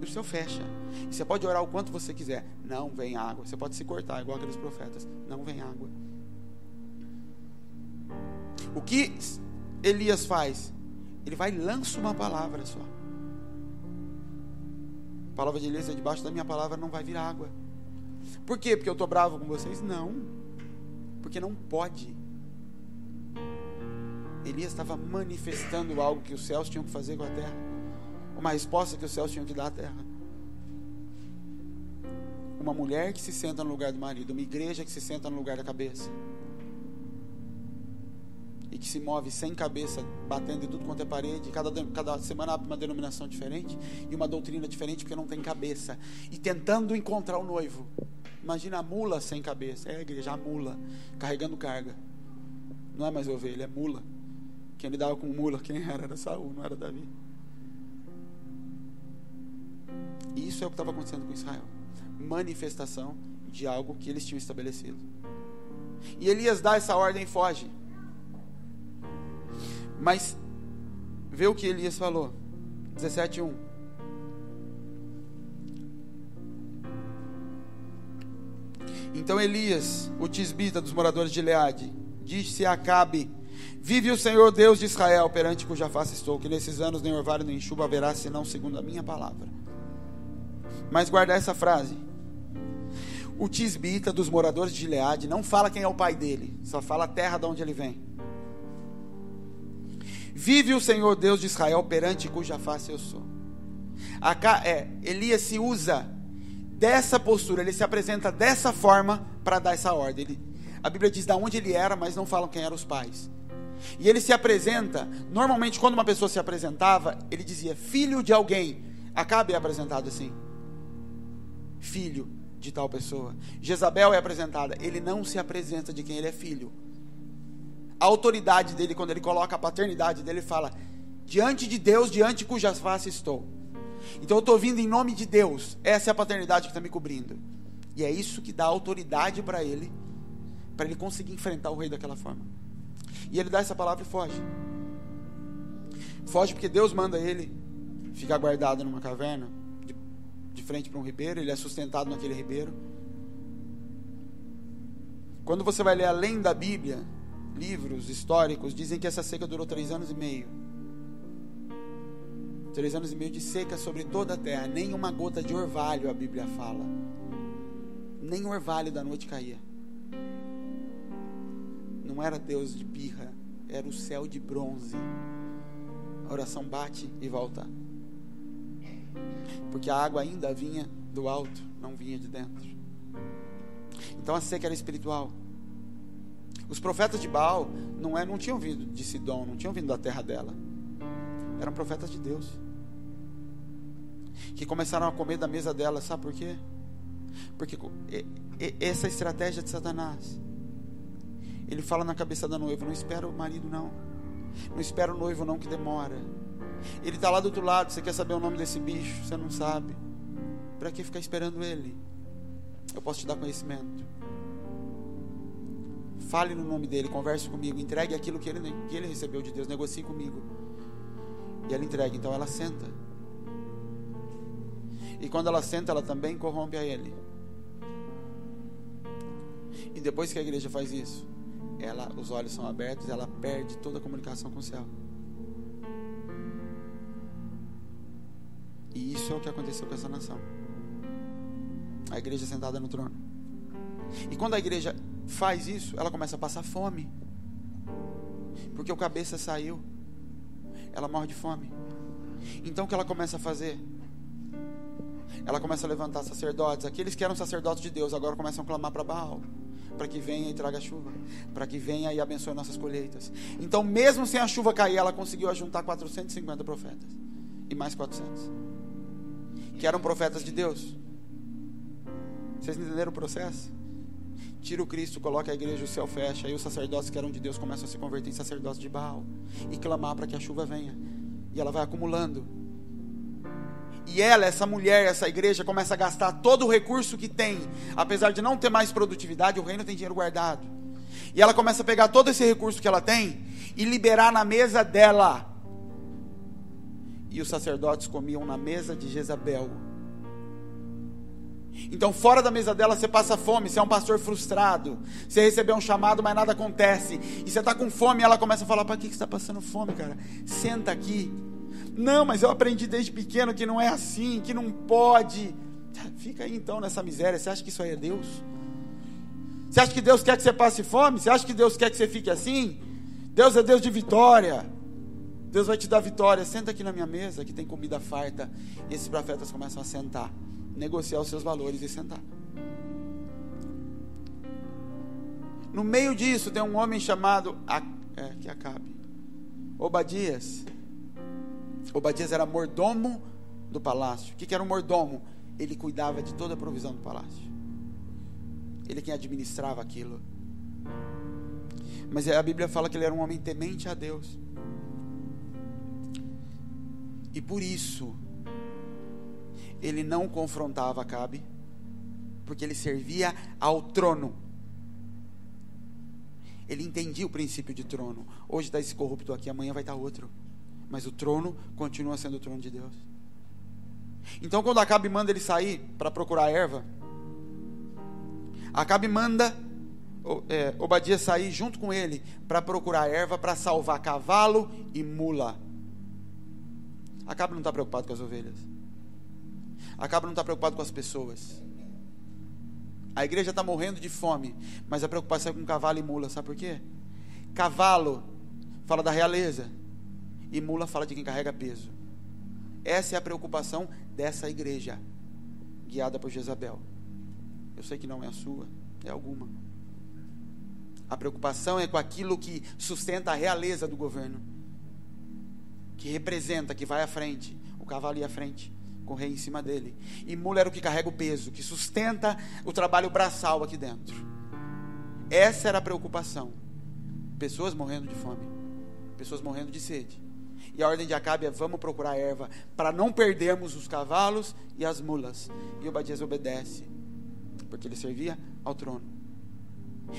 E o céu fecha. E você pode orar o quanto você quiser, não vem água. Você pode se cortar igual aqueles profetas, não vem água. O que Elias faz? Ele vai e lança uma palavra só. A palavra de Elias é: debaixo da minha palavra não vai vir água. Por quê? Porque eu estou bravo com vocês? Não. Porque não pode. Elias estava manifestando algo que os céus tinham que fazer com a terra. Uma resposta que os céus tinham que dar à terra. Uma mulher que se senta no lugar do marido. Uma igreja que se senta no lugar da cabeça. E que se move sem cabeça, batendo em tudo quanto é parede. Cada semana abre uma denominação diferente e uma doutrina diferente, porque não tem cabeça. E tentando encontrar o noivo. Imagina a mula sem cabeça. É a igreja, a mula, carregando carga. Não é mais ovelha, é mula. Quem lidava com mula, quem era Saul, não era Davi. E isso é o que estava acontecendo com Israel. Manifestação de algo que eles tinham estabelecido. E Elias dá essa ordem e foge. Mas vê o que Elias falou. 17:1. Então Elias, o tisbita dos moradores de Gileade, disse a Acabe: vive o Senhor Deus de Israel, perante cuja face estou, que nesses anos nem orvalho nem chuva haverá, senão segundo a minha palavra. Mas guarda essa frase. O tisbita dos moradores de Gileade não fala quem é o pai dele, só fala a terra de onde ele vem. Vive o Senhor Deus de Israel, perante cuja face eu sou. Elias se usa dessa postura, ele se apresenta dessa forma para dar essa ordem. A Bíblia diz de onde ele era, mas não falam quem eram os pais. E ele se apresenta, normalmente quando uma pessoa se apresentava, ele dizia filho de alguém. Acabe é apresentado assim, filho de tal pessoa. Jezabel é apresentada, ele não se apresenta de quem ele é filho. A autoridade dele, quando ele coloca a paternidade dele, ele fala: diante de Deus, diante cuja face estou. Então eu estou vindo em nome de Deus. Essa é a paternidade que está me cobrindo. E é isso que dá autoridade para ele conseguir enfrentar o rei daquela forma. E ele dá essa palavra e foge. Foge porque Deus manda ele ficar guardado numa caverna, de frente para um ribeiro. Ele é sustentado naquele ribeiro. Quando você vai ler além da Bíblia, livros históricos dizem que essa seca durou 3 anos e meio. 3 anos e meio de seca sobre toda a terra. Nem uma gota de orvalho, a Bíblia fala. Nem o orvalho da noite caía. Não era Deus de birra, era o céu de bronze. A oração bate e volta. Porque a água ainda vinha do alto, não vinha de dentro. Então a seca era espiritual. Os profetas de Baal não tinham vindo de Sidom, não tinham vindo da terra dela. Eram profetas de Deus, que começaram a comer da mesa dela. Sabe por quê? Porque essa estratégia de Satanás. Ele fala na cabeça da noiva: não espera o marido não. Não espera o noivo não, que demora. Ele está lá do outro lado, você quer saber o nome desse bicho? Você não sabe. Para que ficar esperando ele? Eu posso te dar conhecimento. Fale no nome dele, converse comigo, entregue aquilo que ele recebeu de Deus, negocie comigo. E ela entrega. Então ela senta. E quando ela senta, ela também corrompe a ele. E depois que a igreja faz isso, os olhos são abertos, ela perde toda a comunicação com o céu. E isso é o que aconteceu com essa nação. A igreja sentada no trono. E quando a igreja faz isso, ela começa a passar fome. Porque o cabeça saiu. Ela morre de fome. Então o que ela começa a fazer? Ela começa a levantar sacerdotes. Aqueles que eram sacerdotes de Deus agora começam a clamar para Baal. para que venha e traga chuva, para que venha e abençoe nossas colheitas. Então, mesmo sem a chuva cair, ela conseguiu ajuntar 450 profetas e mais 400 que eram profetas de Deus. Vocês entenderam o processo? Tira o Cristo, coloca a igreja, o céu fecha, aí os sacerdotes que eram de Deus começam a se converter em sacerdotes de Baal e clamar para que a chuva venha, e ela vai acumulando. E ela, essa mulher, essa igreja começa a gastar todo o recurso que tem. Apesar de não ter mais produtividade, o reino tem dinheiro guardado. E ela começa a pegar todo esse recurso que ela tem e liberar na mesa dela. E os sacerdotes comiam na mesa de Jezabel. Então fora da mesa dela você passa fome, você é um pastor frustrado, você recebeu um chamado, mas nada acontece, e você está com fome, e ela começa a falar: para que você está passando fome, cara? Senta aqui. Não, mas eu aprendi desde pequeno que não é assim, que não pode. Fica aí então nessa miséria. Você acha que isso aí é Deus? Você acha que Deus quer que você passe fome? Você acha que Deus quer que você fique assim? Deus é Deus de vitória. Deus vai te dar vitória. Senta aqui na minha mesa, que tem comida farta. E esses profetas começam a sentar, negociar os seus valores e sentar. No meio disso tem um homem chamado Acabe, Obadias. Obadias era mordomo do palácio. O que era um mordomo? Ele cuidava de toda a provisão do palácio. Ele quem administrava aquilo. Mas a Bíblia fala que ele era um homem temente a Deus. E por isso ele não confrontava Acabe, porque ele servia ao trono. Ele entendia o princípio de trono. Hoje está esse corrupto aqui, amanhã vai estar outro. Mas o trono continua sendo o trono de Deus. Então quando Acabe manda ele sair para procurar erva, Acabe manda Obadias sair junto com ele para procurar erva para salvar cavalo e mula. Acabe não está preocupado com as ovelhas. Acabe não está preocupado com as pessoas. A igreja está morrendo de fome, mas a preocupação é com cavalo e mula. Sabe por quê? Cavalo fala da realeza e mula fala de quem carrega peso. Essa é a preocupação dessa igreja, guiada por Jezabel. Eu sei que não é a sua, é alguma. A preocupação é com aquilo que sustenta a realeza do governo, que representa, que vai à frente. O cavalo ia à frente, com o rei em cima dele. E mula era o que carrega o peso, que sustenta o trabalho braçal aqui dentro. Essa era a preocupação. Pessoas morrendo de fome, pessoas morrendo de sede. E a ordem de Acabe é: vamos procurar erva, para não perdermos os cavalos e as mulas. E Obadias obedece, porque ele servia ao trono.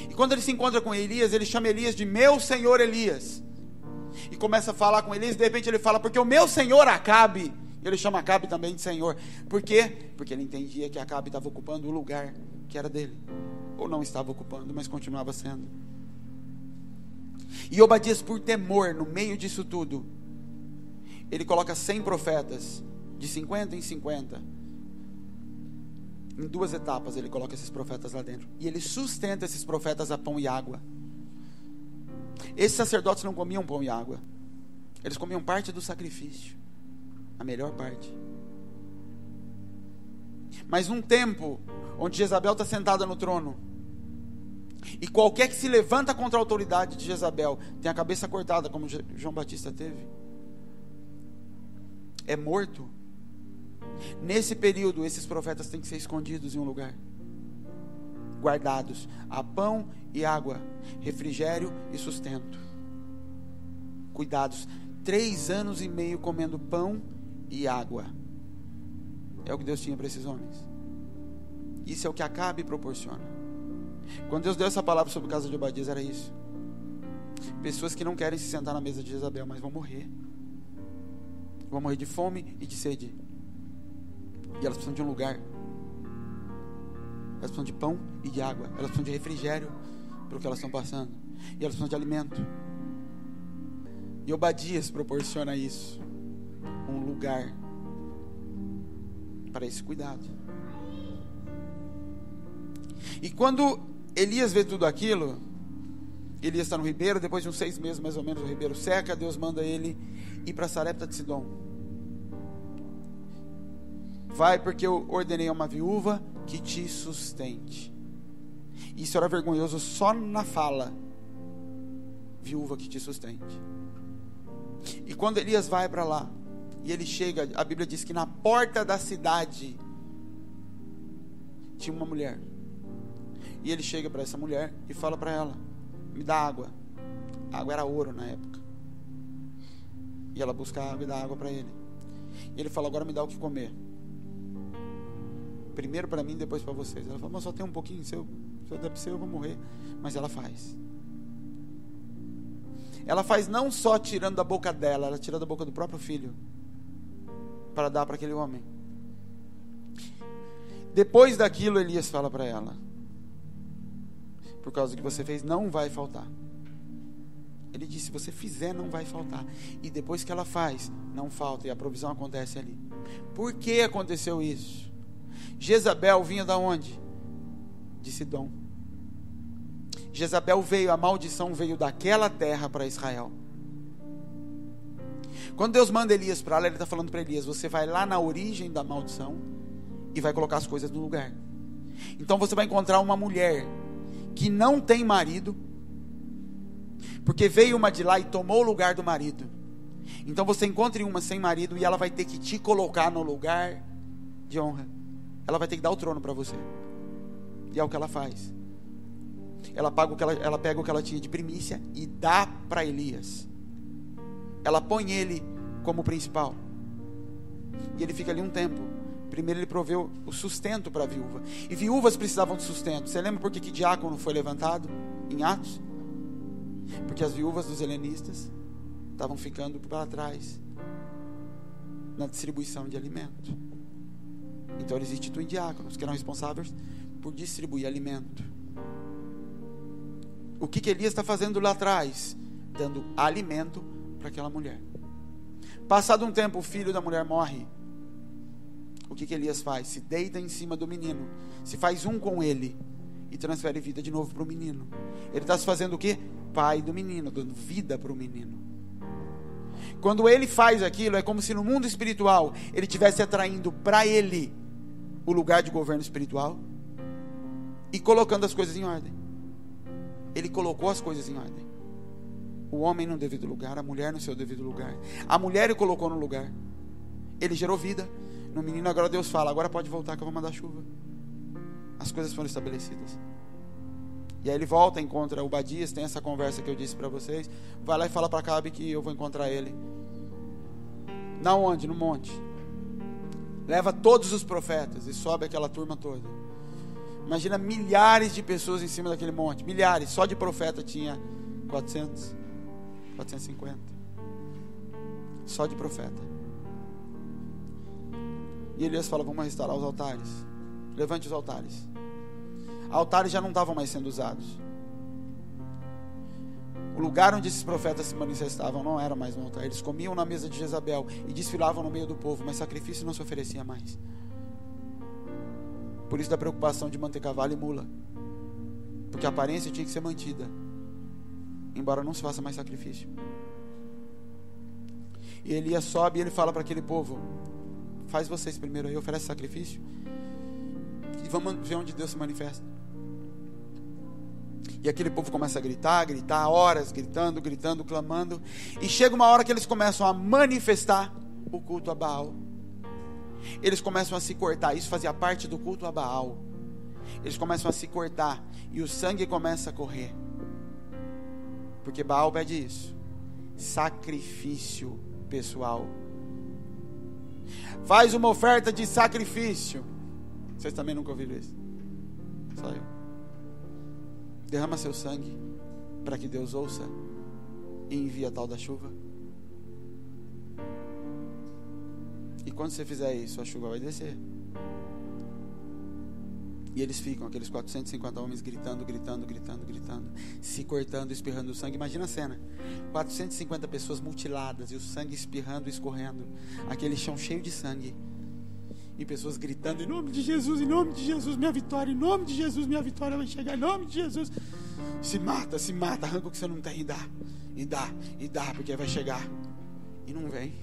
E quando ele se encontra com Elias, ele chama Elias de meu senhor Elias. E começa a falar com Elias, de repente ele fala: porque o meu senhor Acabe. Ele chama Acabe também de senhor. Por quê? Porque ele entendia que Acabe estava ocupando o lugar que era dele. Ou não estava ocupando, mas continuava sendo. E Obadias, por temor, no meio disso tudo, ele coloca 100 profetas, de 50 em 50. Em 2 etapas ele coloca esses profetas lá dentro. E ele sustenta esses profetas a pão e água. Esses sacerdotes não comiam pão e água. Eles comiam parte do sacrifício. A melhor parte. Mas num tempo onde Jezabel está sentada no trono, e qualquer que se levanta contra a autoridade de Jezabel tem a cabeça cortada, como João Batista teve, é morto. Nesse período, esses profetas têm que ser escondidos em um lugar, guardados a pão e água, refrigério e sustento, cuidados. 3 anos e meio comendo pão e água. É o que Deus tinha para esses homens. Isso é o que Acabe proporciona. Quando Deus deu essa palavra sobre a casa de Obadias, era isso. Pessoas que não querem se sentar na mesa de Jezabel, mas vão morrer. Vão morrer de fome e de sede. E elas precisam de um lugar. Elas precisam de pão e de água. Elas precisam de refrigério pelo que elas estão passando. E elas precisam de alimento. E Obadias proporciona isso. Um lugar para esse cuidado. E quando Elias vê tudo aquilo, Elias está no ribeiro. Depois de uns 6 meses mais ou menos, o ribeiro seca. Deus manda ele ir para Sarepta de Sidom. Vai, porque eu ordenei a uma viúva que te sustente. Isso era vergonhoso só na fala. Viúva que te sustente. E quando Elias vai para lá, e ele chega, a Bíblia diz que na porta da cidade tinha uma mulher. E ele chega para essa mulher e fala para ela: me dá água. A água era ouro na época. E ela busca água e dá água para ele. E ele fala: agora me dá o que comer. Primeiro para mim, depois para vocês. Ela fala: mas só tem um pouquinho, se eu der para você eu vou morrer. Mas ela faz. Ela faz não só tirando da boca dela, ela tira da boca do próprio filho para dar para aquele homem. Depois daquilo, Elias fala para ela: por causa do que você fez, não vai faltar. Ele disse: se você fizer, não vai faltar. E depois que ela faz, não falta. E a provisão acontece ali. Por que aconteceu isso? Jezabel vinha da onde? De Sidom. Jezabel veio, a maldição veio daquela terra para Israel. Quando Deus manda Elias para lá, Ele está falando para Elias: você vai lá na origem da maldição e vai colocar as coisas no lugar. Então você vai encontrar uma mulher que não tem marido, porque veio uma de lá e tomou o lugar do marido. Então você encontra uma sem marido e ela vai ter que te colocar no lugar de honra. Ela vai ter que dar o trono para você. E é o que ela faz. Ela pega o que ela tinha de primícia e dá para Elias. Ela põe ele como principal. E ele fica ali um tempo. Primeiro ele proveu o sustento para a viúva. E viúvas precisavam de sustento. Você lembra por que diácono foi levantado em Atos? Porque as viúvas dos helenistas estavam ficando para trás na distribuição de alimento. Então eles instituem diáconos, que eram responsáveis por distribuir alimento. O que Elias está fazendo lá atrás? Dando alimento para aquela mulher. Passado um tempo, o filho da mulher morre. O que Elias faz? Se deita em cima do menino, se faz um com ele e transfere vida de novo para o menino. Ele está se fazendo o quê? Pai do menino, dando vida para o menino. Quando ele faz aquilo, é como se no mundo espiritual ele estivesse atraindo para ele o lugar de governo espiritual e colocando as coisas em ordem. Ele colocou as coisas em ordem. O homem no devido lugar, a mulher no seu devido lugar. A mulher ele colocou no lugar. Ele gerou vida no menino. Agora Deus fala: agora pode voltar que eu vou mandar chuva. As coisas foram estabelecidas. E aí ele volta, encontra Obadias, tem essa conversa que eu disse para vocês. Vai lá e fala para Acabe que eu vou encontrar ele. Na onde? No monte. Leva todos os profetas e sobe aquela turma toda. Imagina milhares de pessoas em cima daquele monte. Milhares. Só de profeta tinha 400, 450. Só de profeta. E Elias fala: vamos restaurar os altares. Levante os altares. Altares já não estavam mais sendo usados. O lugar onde esses profetas se manifestavam não era mais um altar. Eles comiam na mesa de Jezabel e desfilavam no meio do povo, mas sacrifício não se oferecia mais. Por isso da preocupação de manter cavalo e mula, porque a aparência tinha que ser mantida, embora não se faça mais sacrifício. E Elias sobe e ele fala para aquele povo: faz vocês primeiro aí, oferece sacrifício e vamos ver onde Deus se manifesta. E aquele povo começa a gritar, horas gritando, clamando. E chega uma hora que eles começam a manifestar o culto a Baal. Eles começam a se cortar. Isso fazia parte do culto a Baal. Eles começam a se cortar e o sangue começa a correr. Porque Baal pede isso: sacrifício pessoal. Faz uma oferta de sacrifício. Vocês também nunca ouviram isso? Só eu. Derrama seu sangue para que Deus ouça e envie a tal da chuva. E quando você fizer isso, a chuva vai descer. E eles ficam, aqueles 450 homens gritando, se cortando, espirrando o sangue. Imagina a cena: 450 pessoas mutiladas e o sangue espirrando, escorrendo, aquele chão cheio de sangue, e pessoas gritando: em nome de Jesus, minha vitória, em nome de Jesus, minha vitória vai chegar, em nome de Jesus. Se mata, arranca o que você não tem e dá, porque vai chegar. E não vem.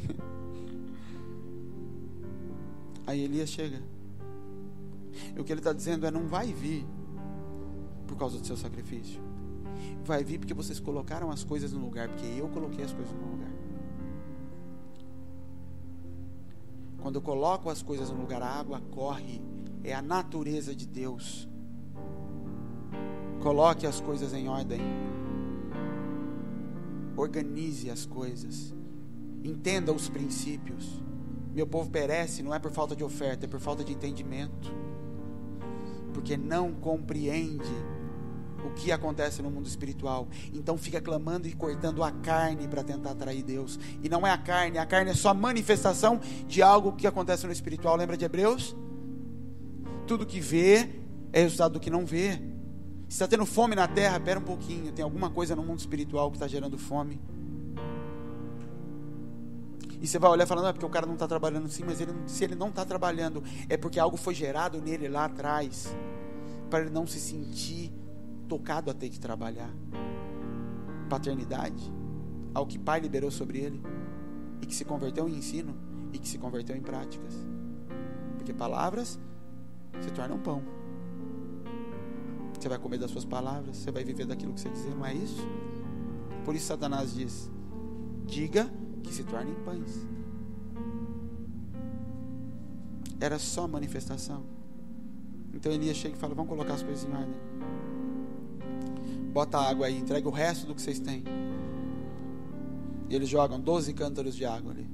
Aí Elias chega. E o que ele está dizendo é: não vai vir por causa do seu sacrifício. Vai vir porque vocês colocaram as coisas no lugar, porque eu coloquei as coisas no lugar. Quando eu coloco as coisas no lugar, a água corre. É a natureza de Deus. Coloque as coisas em ordem. Organize as coisas. Entenda os princípios. Meu povo perece não é por falta de oferta, é por falta de entendimento. Porque não compreende o que acontece no mundo espiritual. Então fica clamando e cortando a carne para tentar atrair Deus. E não é a carne é só a manifestação de algo que acontece no espiritual. Lembra de Hebreus? Tudo que vê é resultado do que não vê. Se está tendo fome na terra, espera um pouquinho. Tem alguma coisa no mundo espiritual que está gerando fome. E você vai olhar e falar, não, é porque o cara não está trabalhando. Sim, mas se ele não está trabalhando, é porque algo foi gerado nele lá atrás, para ele não se sentir tocado a ter que trabalhar. Paternidade, algo que pai liberou sobre ele, e que se converteu em ensino, e que se converteu em práticas. Porque palavras se tornam pão. Você vai comer das suas palavras, você vai viver daquilo que você dizer, não é isso? Por isso Satanás diz, diga que se tornem pães. Era só manifestação. Então Elias chega e fala, vamos colocar as coisas em ordem. Bota a água aí, entrega o resto do que vocês têm. E eles jogam 12 cântaros de água ali.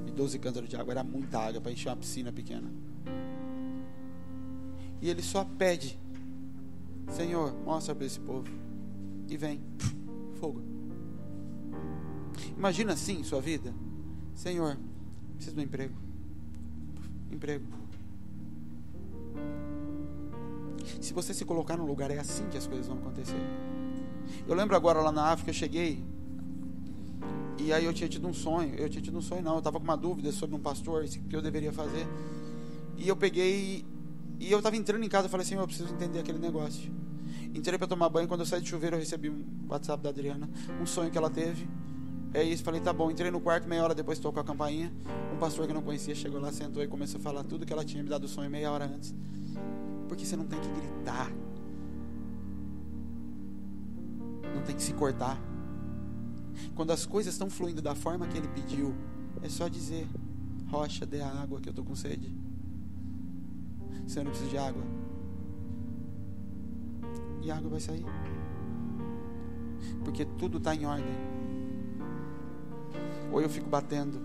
E 12 cântaros de água era muita água para encher uma piscina pequena. E ele só pede, Senhor, mostra para esse povo. E vem, fogo. Imagina assim sua vida. Senhor, preciso de um emprego. Emprego. Se você se colocar no lugar, é assim que as coisas vão acontecer. Eu lembro agora lá na África, eu cheguei, e aí eu tinha tido um sonho. Eu estava com uma dúvida sobre um pastor, o que eu deveria fazer. E eu peguei, e eu estava entrando em casa, eu falei, Senhor, eu preciso entender aquele negócio. Entrei para tomar banho, quando eu saí do chuveiro, eu recebi um WhatsApp da Adriana, um sonho que ela teve. É isso, falei, tá bom. Entrei no quarto, meia hora depois tocou a campainha. Um pastor que eu não conhecia chegou lá, sentou e começou a falar tudo que ela tinha me dado o sonho meia hora antes. Porque você não tem que gritar, não tem que se cortar. Quando as coisas estão fluindo da forma que ele pediu, é só dizer, rocha, dê a água que eu estou com sede. Você não precisa de água, e a água vai sair, porque tudo está em ordem. Ou eu fico batendo.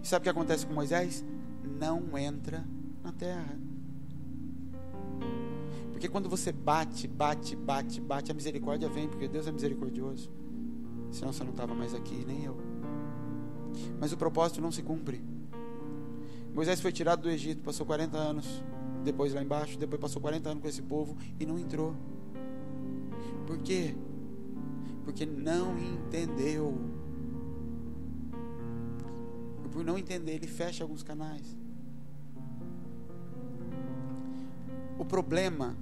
E sabe o que acontece com Moisés? Não entra na terra. Porque quando você bate, a misericórdia vem, porque Deus é misericordioso. Senão você não estava mais aqui, nem eu. Mas o propósito não se cumpre. Moisés foi tirado do Egito, passou 40 anos depois lá embaixo, depois passou 40 anos com esse povo e não entrou. Por quê? Porque não entendeu. E por não entender, ele fecha alguns canais. O problema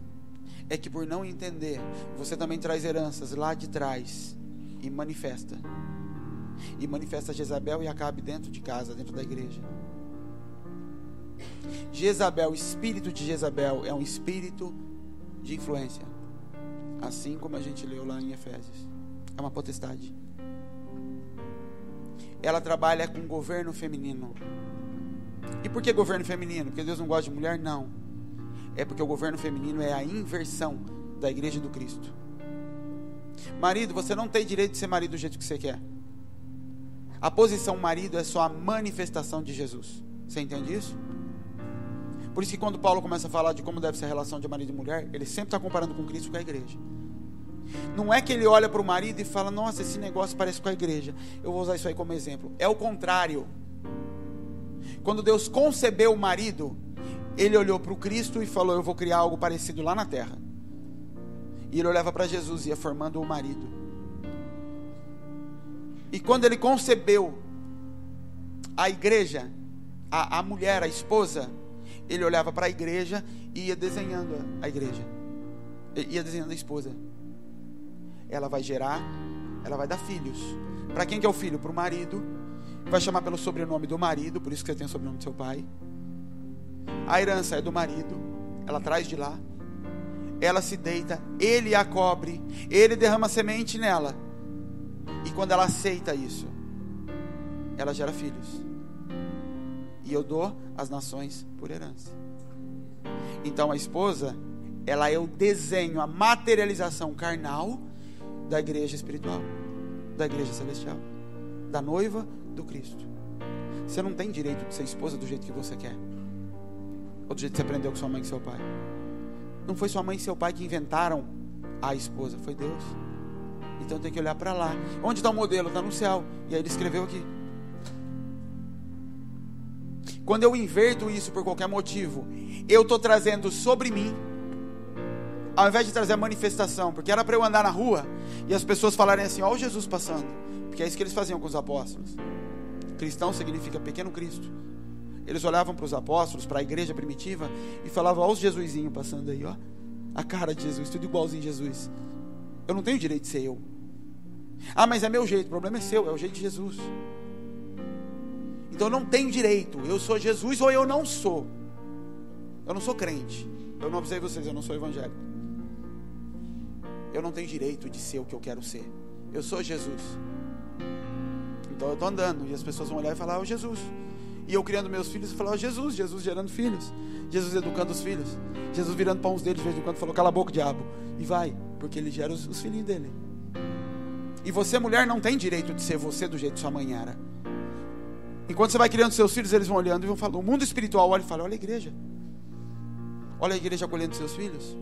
é que por não entender, você também traz heranças lá de trás e manifesta. E manifesta Jezabel e Acabe dentro de casa, dentro da igreja. Jezabel, o espírito de Jezabel é um espírito de influência. Assim como a gente leu lá em Efésios. É uma potestade. Ela trabalha com governo feminino. E por que governo feminino? Porque Deus não gosta de mulher? Não. É porque o governo feminino é a inversão da igreja do Cristo. Marido, você não tem direito de ser marido do jeito que você quer. A posição marido é só a manifestação de Jesus. Você entende isso? Por isso que quando Paulo começa a falar de como deve ser a relação de marido e mulher, ele sempre está comparando com Cristo com a igreja. Não é que ele olha para o marido e fala, nossa, esse negócio parece com a igreja, eu vou usar isso aí como exemplo. É o contrário. Quando Deus concebeu o marido, ele olhou para o Cristo e falou, eu vou criar algo parecido lá na terra. E ele olhava para Jesus e ia formando o marido. E quando ele concebeu a igreja, a mulher, a esposa, ele olhava para a igreja e ia desenhando a igreja, ia desenhando a esposa. Ela vai gerar, ela vai dar filhos. Para quem que é o filho? Para o marido. Vai chamar pelo sobrenome do marido, por isso que você tem o sobrenome do seu pai. A herança é do marido, ela traz de lá, ela se deita, ele a cobre, ele derrama semente nela, e quando ela aceita isso, ela gera filhos, e eu dou as nações por herança. Então a esposa, ela é o desenho, a materialização carnal da igreja espiritual, da igreja celestial, da noiva do Cristo. Você não tem direito de ser esposa do jeito que você quer, ou do jeito que você aprendeu com sua mãe e seu pai. Não foi sua mãe e seu pai que inventaram a esposa, foi Deus. Então tem que olhar para lá. Onde está o modelo? Está no céu. E aí ele escreveu aqui. Quando eu inverto isso por qualquer motivo, eu estou trazendo sobre mim, ao invés de trazer a manifestação, porque era para eu andar na rua e as pessoas falarem assim: ó, o Jesus passando, porque é isso que eles faziam com os apóstolos. Cristão significa pequeno Cristo. Eles olhavam para os apóstolos, para a igreja primitiva, e falavam: ó, os Jesusinhos passando aí, ó, a cara de Jesus, tudo igualzinho a Jesus. Eu não tenho direito de ser eu. Ah, mas é meu jeito. O problema é seu, é o jeito de Jesus. Então eu não tenho direito. Eu sou Jesus ou eu não sou. Eu não sou crente. Eu não avisei vocês, eu não sou evangélico. Eu não tenho direito de ser o que eu quero ser. Eu sou Jesus. Então eu estou andando e as pessoas vão olhar e falar: ó, Jesus. E eu criando meus filhos e falar: ó, Jesus. Jesus gerando filhos, Jesus educando os filhos, Jesus virando para uns deles de vez em quando, falou: cala a boca, diabo. E vai, porque ele gera os filhinhos dele. E você, mulher, não tem direito de ser você do jeito que sua mãe era. Enquanto você vai criando seus filhos, eles vão olhando e vão falar. O mundo espiritual olha e fala: olha a igreja. Olha a igreja acolhendo seus filhos.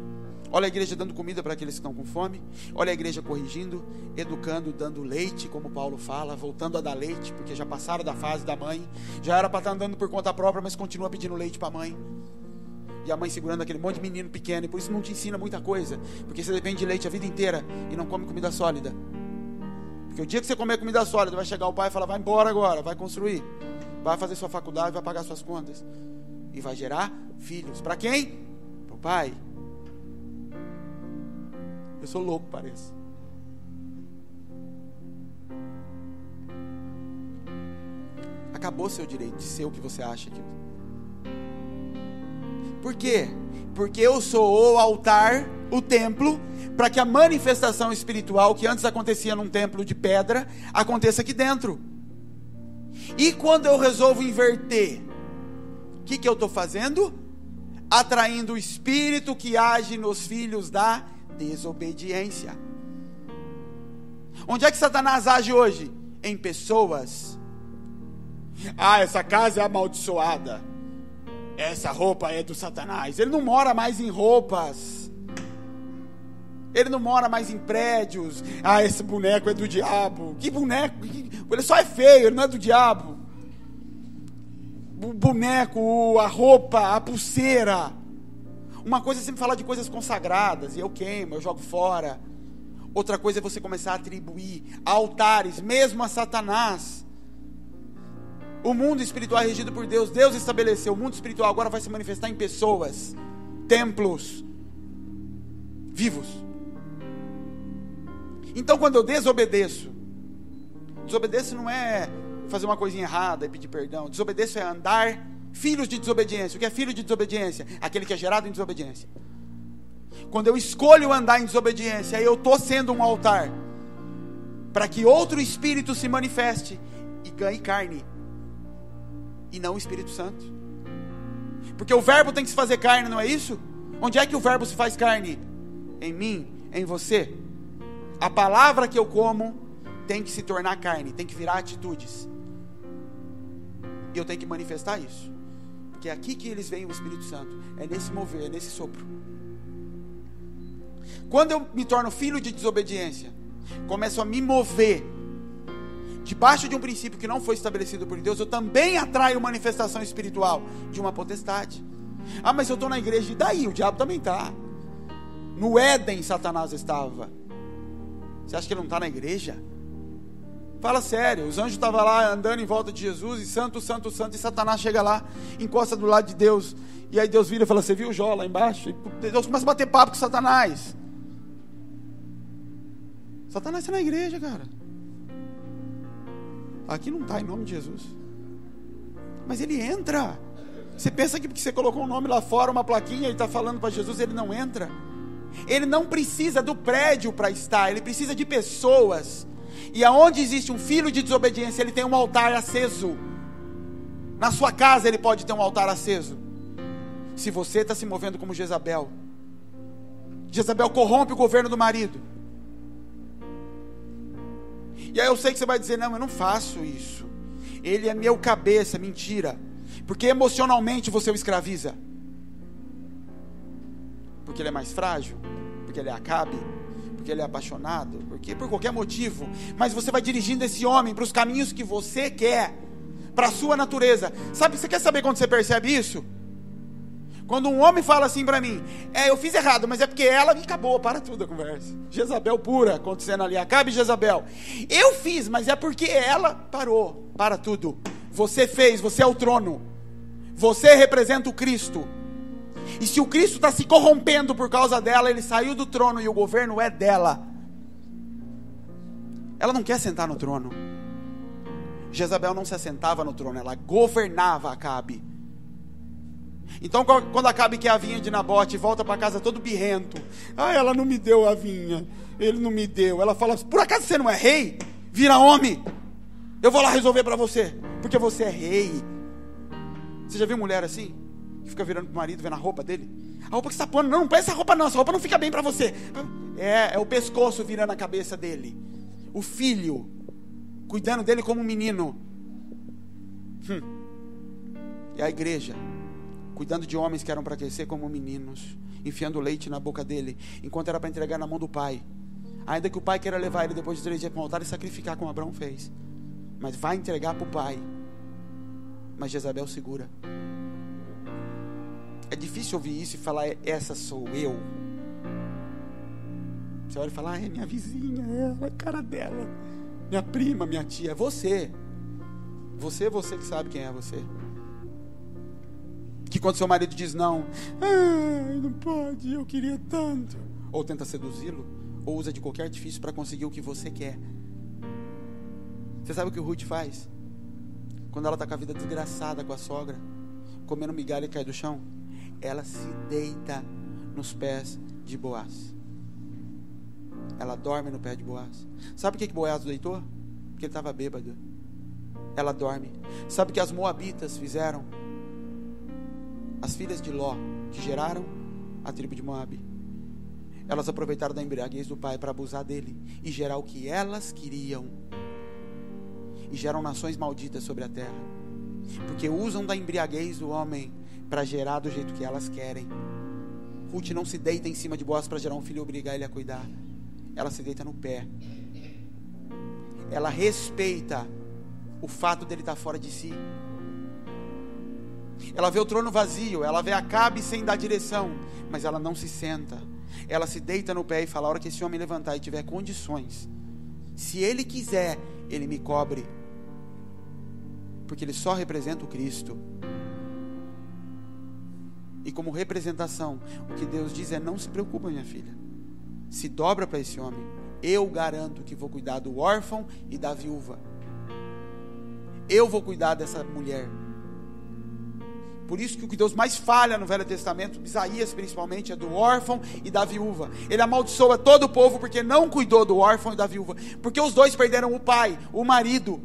Olha a igreja dando comida para aqueles que estão com fome. Olha a igreja corrigindo, educando, dando leite, como Paulo fala, voltando a dar leite, porque já passaram da fase da mãe. Já era para estar andando por conta própria, mas continua pedindo leite para a mãe. E a mãe segurando aquele monte de menino pequeno. E por isso não te ensina muita coisa, porque você depende de leite a vida inteira e não come comida sólida. Porque o dia que você comer comida sólida, vai chegar o pai e falar: vai embora agora, vai construir, vai fazer sua faculdade, vai pagar suas contas. E vai gerar filhos. Para quem? Para o pai. Eu sou louco, parece. Acabou seu direito de ser o que você acha que... Por quê? Porque eu sou o altar, o templo, para que a manifestação espiritual que antes acontecia num templo de pedra, aconteça aqui dentro. E quando eu resolvo inverter, o que eu estou fazendo? Atraindo o espírito que age nos filhos da desobediência. Onde é que Satanás age hoje? Em pessoas. Ah, essa casa é amaldiçoada. Essa roupa é do Satanás. Ele não mora mais em roupas. Ele não mora mais em prédios. Ah, esse boneco é do diabo. Que boneco? Ele só é feio, ele não é do diabo. O boneco, a roupa, a pulseira. Uma coisa é sempre falar de coisas consagradas, e eu queimo, eu jogo fora. Outra coisa é você começar a atribuir altares, mesmo a Satanás. O mundo espiritual é regido por Deus. Deus estabeleceu. O mundo espiritual agora vai se manifestar em pessoas, templos vivos. Então quando eu desobedeço não é fazer uma coisinha errada e pedir perdão. Desobedeço é andar. Filhos de desobediência. O que é filho de desobediência? Aquele que é gerado em desobediência. Quando eu escolho andar em desobediência, eu estou sendo um altar para que outro espírito se manifeste e ganhe carne, e não o Espírito Santo. Porque o verbo tem que se fazer carne, não é isso? Onde é que o verbo se faz carne? Em mim, em você. A palavra que eu como tem que se tornar carne, tem que virar atitudes. E eu tenho que manifestar isso. Porque é aqui que eles veem o Espírito Santo. É nesse mover, é nesse sopro. Quando eu me torno filho de desobediência, começo a me mover debaixo de um princípio que não foi estabelecido por Deus, eu também atraio manifestação espiritual de uma potestade. Ah, mas eu estou na igreja. E daí? O diabo também está. No Éden Satanás estava. Você acha que ele não está na igreja? Fala sério. Os anjos estavam lá andando em volta de Jesus, e santo, santo, santo, e Satanás chega lá, encosta do lado de Deus, e aí Deus vira e fala: você viu Jó lá embaixo? E Deus começa a bater papo com Satanás. Satanás está na igreja, cara. Aqui não está, em nome de Jesus. Mas ele entra. Você pensa que porque você colocou um nome lá fora, uma plaquinha, e está falando para Jesus, ele não entra? Ele não precisa do prédio para estar, ele precisa de pessoas. E aonde existe um filho de desobediência, ele tem um altar aceso. Na sua casa ele pode ter um altar aceso. Se você está se movendo como Jezabel, Jezabel corrompe o governo do marido. E aí eu sei que você vai dizer, não, eu não faço isso, ele é meu cabeça. Mentira. Porque emocionalmente você o escraviza. Porque ele é mais frágil, porque ele é Acabe, porque ele é apaixonado, porque por qualquer motivo. Mas você vai dirigindo esse homem para os caminhos que você quer, para a sua natureza. Sabe, você quer saber quando você percebe isso? Quando um homem fala assim para mim, eu fiz errado, mas é porque ela me acabou, para tudo a conversa. Jezabel pura acontecendo ali, Acabe e Jezabel. Eu fiz, mas é porque ela parou, para tudo. Você fez, você é o trono. Você representa o Cristo. E se o Cristo está se corrompendo por causa dela, ele saiu do trono e o governo é dela. Ela não quer sentar no trono. Jezabel não se assentava no trono, ela governava Acabe. Então quando Acabe quer a vinha de Nabote, volta para casa todo birrento. Ela não me deu a vinha, ele não me deu. Ela fala, por acaso você não é rei? Vira homem, eu vou lá resolver para você, porque você é rei. Você já viu mulher assim? Que fica virando pro marido, vendo a roupa dele. A roupa que você está pondo, não põe essa roupa não, essa roupa não fica bem para você. É o pescoço virando a cabeça dele. O filho, cuidando dele como um menino. E a igreja, cuidando de homens que eram para crescer como meninos, enfiando leite na boca dele, enquanto era para entregar na mão do pai. Ainda que o pai queira levar ele depois de 3 dias para o altar e sacrificar, como Abraão fez. Mas vai entregar para o pai. Mas Jezabel segura. É difícil ouvir isso e falar, essa sou eu. Você olha e fala, é minha vizinha, é a cara dela, minha prima, minha tia. É você. Você que sabe quem é você. Que quando seu marido diz não, não pode, eu queria tanto, ou tenta seduzi-lo, ou usa de qualquer artifício para conseguir o que você quer. Você sabe o que o Ruth faz? Quando ela está com a vida desgraçada com a sogra, comendo migalha e cai do chão, ela se deita nos pés de Boaz. Ela dorme no pé de Boaz. Sabe por que Boaz deitou? Porque ele estava bêbado. Ela dorme. Sabe o que as moabitas fizeram? As filhas de Ló, que geraram a tribo de Moabe, elas aproveitaram da embriaguez do pai para abusar dele e gerar o que elas queriam. E geram nações malditas sobre a terra, porque usam da embriaguez do homem para gerar do jeito que elas querem. Ruth não se deita em cima de Boaz para gerar um filho e obrigar ele a cuidar. Ela se deita no pé. Ela respeita o fato dele estar fora de si. Ela vê o trono vazio, ela vê Acabe sem dar direção, mas ela não se senta. Ela se deita no pé e fala, a hora que esse homem levantar e tiver condições, se ele quiser, ele me cobre, porque ele só representa o Cristo. E como representação, o que Deus diz é, não se preocupa, minha filha, se dobra para esse homem, eu garanto que vou cuidar do órfão e da viúva, eu vou cuidar dessa mulher. Por isso que o que Deus mais falha no Velho Testamento, Isaías principalmente, é do órfão e da viúva. Ele amaldiçoa todo o povo porque não cuidou do órfão e da viúva, porque os dois perderam o pai, o marido.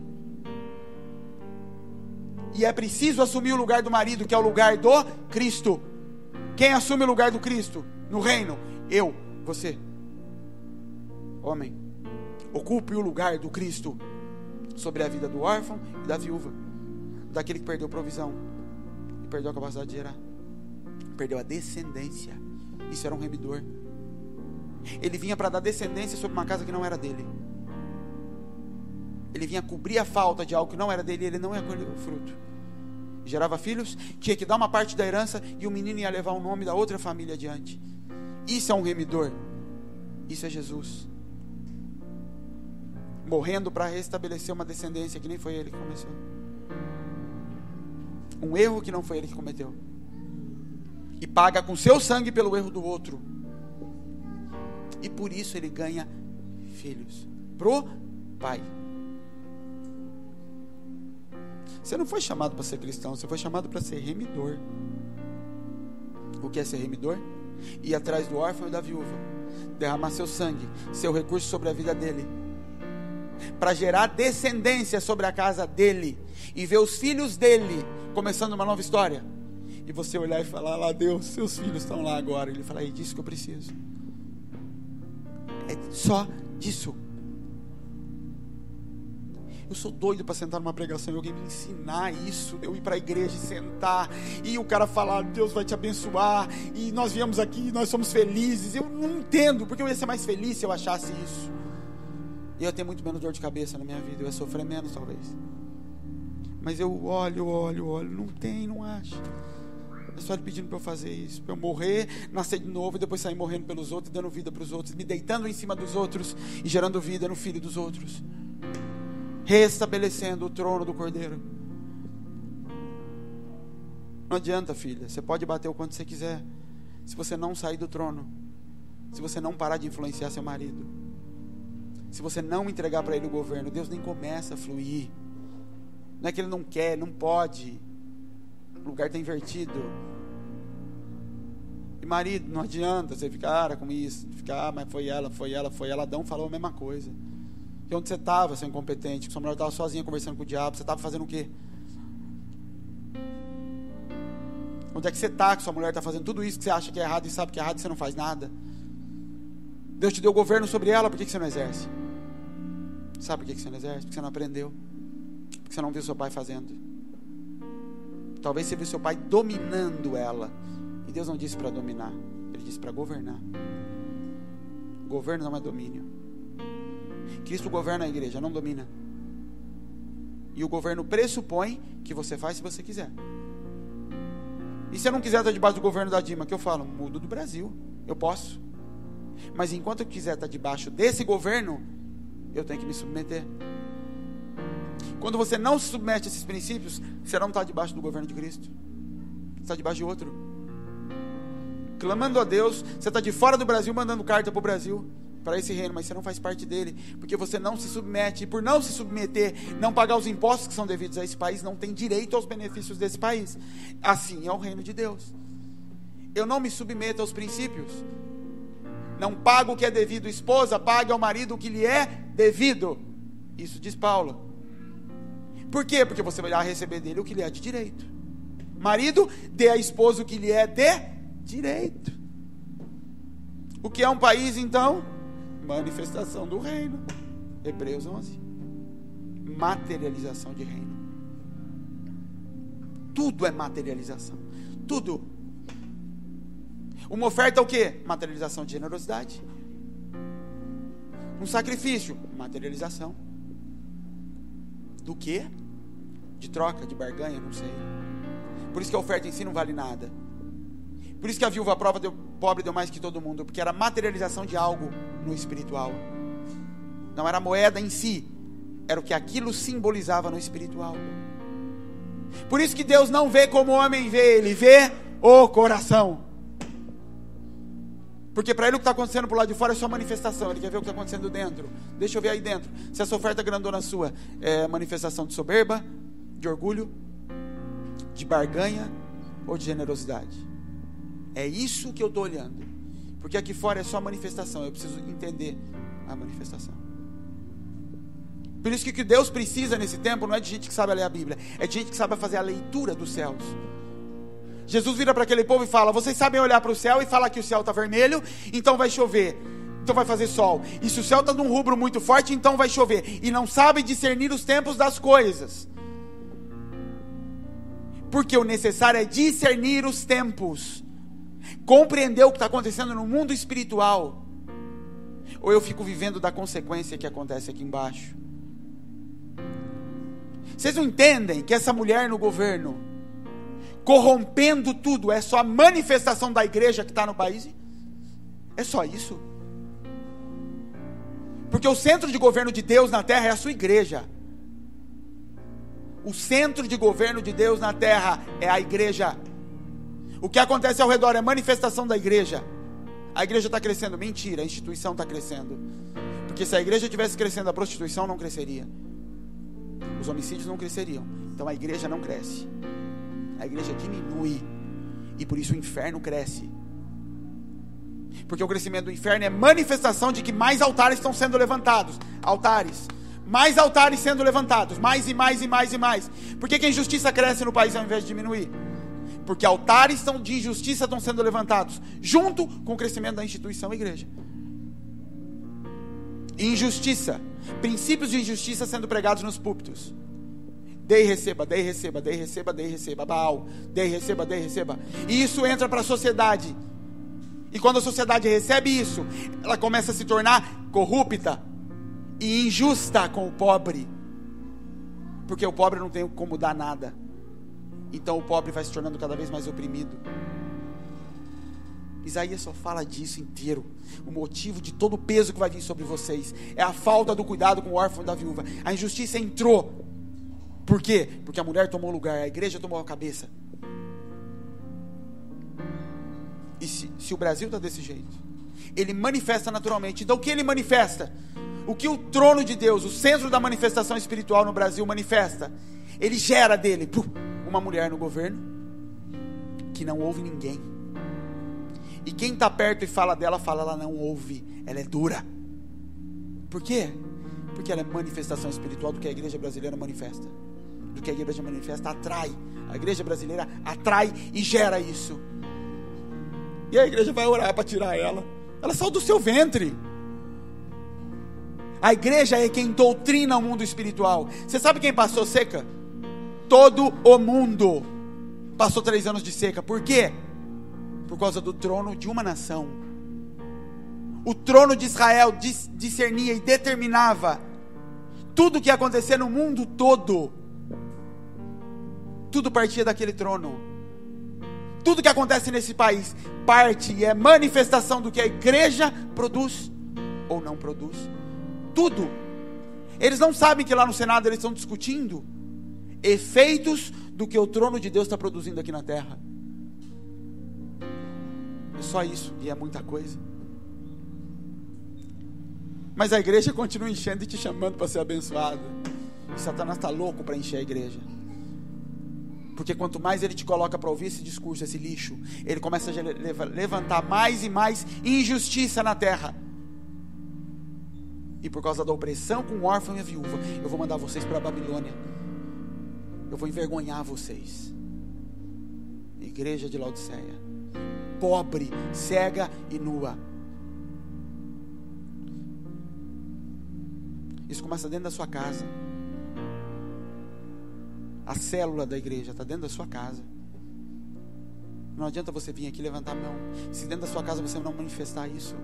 E é preciso assumir o lugar do marido, que é o lugar do Cristo. Quem assume o lugar do Cristo no reino? Eu, você. Homem, ocupe o lugar do Cristo sobre a vida do órfão e da viúva, daquele que perdeu provisão, perdeu a capacidade de gerar, perdeu a descendência. Isso era um remidor. Ele vinha para dar descendência sobre uma casa que não era dele. Ele vinha cobrir a falta de algo que não era dele, e ele não ia colher o fruto. Gerava filhos, tinha que dar uma parte da herança, e o menino ia levar o nome da outra família adiante. Isso é um remidor. Isso é Jesus morrendo para restabelecer uma descendência que nem foi ele que começou, um erro que não foi ele que cometeu, e paga com seu sangue pelo erro do outro. E por isso ele ganha filhos pro pai. Você não foi chamado para ser cristão, você foi chamado para ser remidor. O que é ser remidor? Ir atrás do órfão e da viúva, derramar seu sangue, seu recurso sobre a vida dele, para gerar descendência sobre a casa dele, e ver os filhos dele começando uma nova história, e você olhar e falar: lá Deus, seus filhos estão lá agora. Ele fala: é disso que eu preciso, é só disso. Eu sou doido para sentar numa pregação e alguém me ensinar isso, eu ir para a igreja e sentar, e o cara falar: Deus vai te abençoar, e nós viemos aqui, nós somos felizes. Eu não entendo, porque eu ia ser mais feliz se eu achasse isso, e eu ia ter muito menos dor de cabeça na minha vida, eu ia sofrer menos talvez. Mas eu olho, não tem, não acho. É só Ele pedindo para eu fazer isso, para eu morrer, nascer de novo, e depois sair morrendo pelos outros, dando vida para os outros, me deitando em cima dos outros e gerando vida no filho dos outros, restabelecendo o trono do Cordeiro. Não adianta, filha, você pode bater o quanto você quiser, se você não sair do trono, se você não parar de influenciar seu marido, se você não entregar para ele o governo, Deus nem começa a fluir. Não é que Ele não quer, não pode, o lugar está invertido. E marido, não adianta você ficar com isso, ficar: mas foi ela. Adão falou a mesma coisa. E onde você estava, seu incompetente? Que sua mulher estava sozinha conversando com o diabo, você estava fazendo o quê? Onde é que você está, que sua mulher está fazendo tudo isso que você acha que é errado e sabe que é errado e você não faz nada? Deus te deu governo sobre ela, por que você não exerce? Sabe por que você não exerce? Porque você não aprendeu, porque você não viu seu pai fazendo. Talvez você viu seu pai dominando ela, e Deus não disse para dominar, Ele disse para governar. Governo não é domínio. Cristo governa a igreja, não domina. E o governo pressupõe que você faz se você quiser. E se eu não quiser estar debaixo do governo da Dilma, que eu falo: mudo do Brasil, eu posso. Mas enquanto eu quiser estar debaixo desse governo, eu tenho que me submeter. Quando você não se submete a esses princípios, você não está debaixo do governo de Cristo, você está debaixo de outro, clamando a Deus. Você está de fora do Brasil, mandando carta para o Brasil, para esse reino, mas você não faz parte dele, porque você não se submete. E por não se submeter, não pagar os impostos que são devidos a esse país, não tem direito aos benefícios desse país. Assim é o reino de Deus. Eu não me submeto aos princípios, não pago o que é devido. Esposa, pague ao marido o que lhe é devido. Isso diz Paulo. Por quê? Porque você vai receber dele o que lhe é de direito. Marido, dê à esposa o que lhe é de direito. O que é um país, então? Manifestação do reino. Hebreus 11. Materialização de reino. Tudo é materialização. Tudo. Uma oferta é o quê? Materialização de generosidade. Um sacrifício, materialização. Do quê? De troca, de barganha, não sei. Por isso que a oferta em si não vale nada. Por isso que a viúva pobre deu mais que todo mundo, porque era materialização de algo no espiritual. Não era a moeda em si, era o que aquilo simbolizava no espiritual. Por isso que Deus não vê como o homem vê, Ele vê o coração. Porque para Ele o que está acontecendo por lado de fora é só manifestação. Ele quer ver o que está acontecendo dentro. Deixa eu ver aí dentro. Se essa oferta grandona sua é manifestação de soberba, de orgulho, de barganha ou de generosidade. É isso que eu estou olhando. Porque aqui fora é só manifestação. Eu preciso entender a manifestação. Por isso que o que Deus precisa nesse tempo não é de gente que sabe ler a Bíblia, é de gente que sabe fazer a leitura dos céus. Jesus vira para aquele povo e fala: vocês sabem olhar para o céu e falar que o céu está vermelho, então vai chover, então vai fazer sol. E se o céu está num rubro muito forte, então vai chover. E não sabem discernir os tempos das coisas. Porque o necessário é discernir os tempos, compreender o que está acontecendo no mundo espiritual. Ou eu fico vivendo da consequência que acontece aqui embaixo. Vocês não entendem que essa mulher no governo, corrompendo tudo, é só a manifestação da igreja que está no país? É só isso? Porque o centro de governo de Deus na terra é a sua igreja. O centro de governo de Deus na terra é a igreja. O que acontece ao redor é manifestação da igreja. A igreja está crescendo. Mentira, a instituição está crescendo. Porque se a igreja estivesse crescendo, a prostituição não cresceria. os homicídios não cresceriam. Então a igreja não cresce, a igreja diminui, e por isso o inferno cresce. Porque o crescimento do inferno é manifestação de que mais altares estão sendo levantados. Altares, mais altares sendo levantados, mais e mais e mais e mais. Por que a injustiça cresce no país ao invés de diminuir? Porque altares de injustiça estão sendo levantados, junto com o crescimento da instituição igreja. Injustiça, princípios de injustiça sendo pregados nos púlpitos. Dei e receba, dei e receba, dei e receba, dei e receba, Baal, dei e receba, dei e receba. E isso entra para a sociedade. E quando a sociedade recebe isso, ela começa a se tornar corrupta e injusta com o pobre. Porque o pobre não tem como dar nada. Então o pobre vai se tornando cada vez mais oprimido. Isaías só fala disso inteiro. O motivo de todo o peso que vai vir sobre vocês é a falta do cuidado com o órfão e da viúva. A injustiça entrou. Por quê? Porque a mulher tomou lugar, a igreja tomou a cabeça. E se o Brasil está desse jeito, ele manifesta naturalmente. Então o que ele manifesta? O que o trono de Deus, o centro da manifestação espiritual no Brasil manifesta? Ele gera dele uma mulher no governo que não ouve ninguém. E quem está perto e fala dela, ela não ouve, ela é dura. Por quê? Porque ela é manifestação espiritual do que a igreja brasileira manifesta. Do que a igreja manifesta atrai. A igreja brasileira atrai e gera isso. E a igreja vai orar para tirar ela. Ela saiu do seu ventre. A igreja é quem doutrina o mundo espiritual. Você sabe quem passou seca? Todo o mundo passou 3 anos de seca. Por quê? Por causa do trono de uma nação. O trono de Israel discernia e determinava tudo o que ia acontecer no mundo todo. Tudo partia daquele trono. Tudo que acontece nesse país parte e é manifestação do que a igreja produz ou não produz. Tudo. Eles não sabem que lá no Senado eles estão discutindo efeitos do que o trono de Deus está produzindo aqui na terra. É só isso, e é muita coisa. Mas a igreja continua enchendo e te chamando para ser abençoado. E Satanás está louco para encher a igreja. Porque quanto mais ele te coloca para ouvir esse discurso, esse lixo, ele começa a levantar mais e mais injustiça na terra. E por causa da opressão com o órfão e a viúva, eu vou mandar vocês para a Babilônia. Eu vou envergonhar vocês. Igreja de Laodiceia, pobre, cega e nua. Isso começa dentro da sua casa. A célula da igreja está dentro da sua casa. Não adianta você vir aqui levantar a mão se dentro da sua casa você não manifestar isso.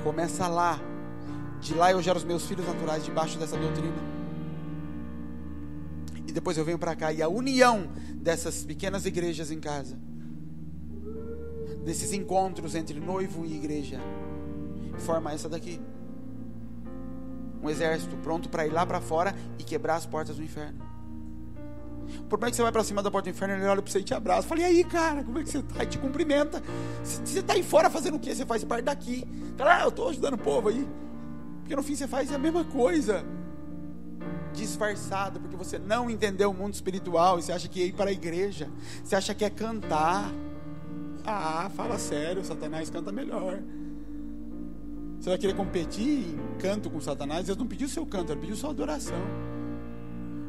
Começa lá. De lá eu gero os meus filhos naturais debaixo dessa doutrina. E depois eu venho para cá. E a união dessas pequenas igrejas em casa, desses encontros entre noivo e igreja, forma essa daqui. Um exército pronto para ir lá para fora e quebrar as portas do inferno. O problema é que você vai para cima da porta do inferno e ele olha para você e te abraça. Fala, e aí, cara, como é que você está? E te cumprimenta. Você está aí fora fazendo o quê? Você faz parte daqui. Fala, eu estou ajudando o povo aí. Porque no fim você faz a mesma coisa, disfarçado, porque você não entendeu o mundo espiritual. E você acha que é ir para a igreja. Você acha que é cantar. Ah, fala sério, Satanás canta melhor. Você vai querer competir em canto com Satanás? Deus não pediu o seu canto, ele pediu sua adoração.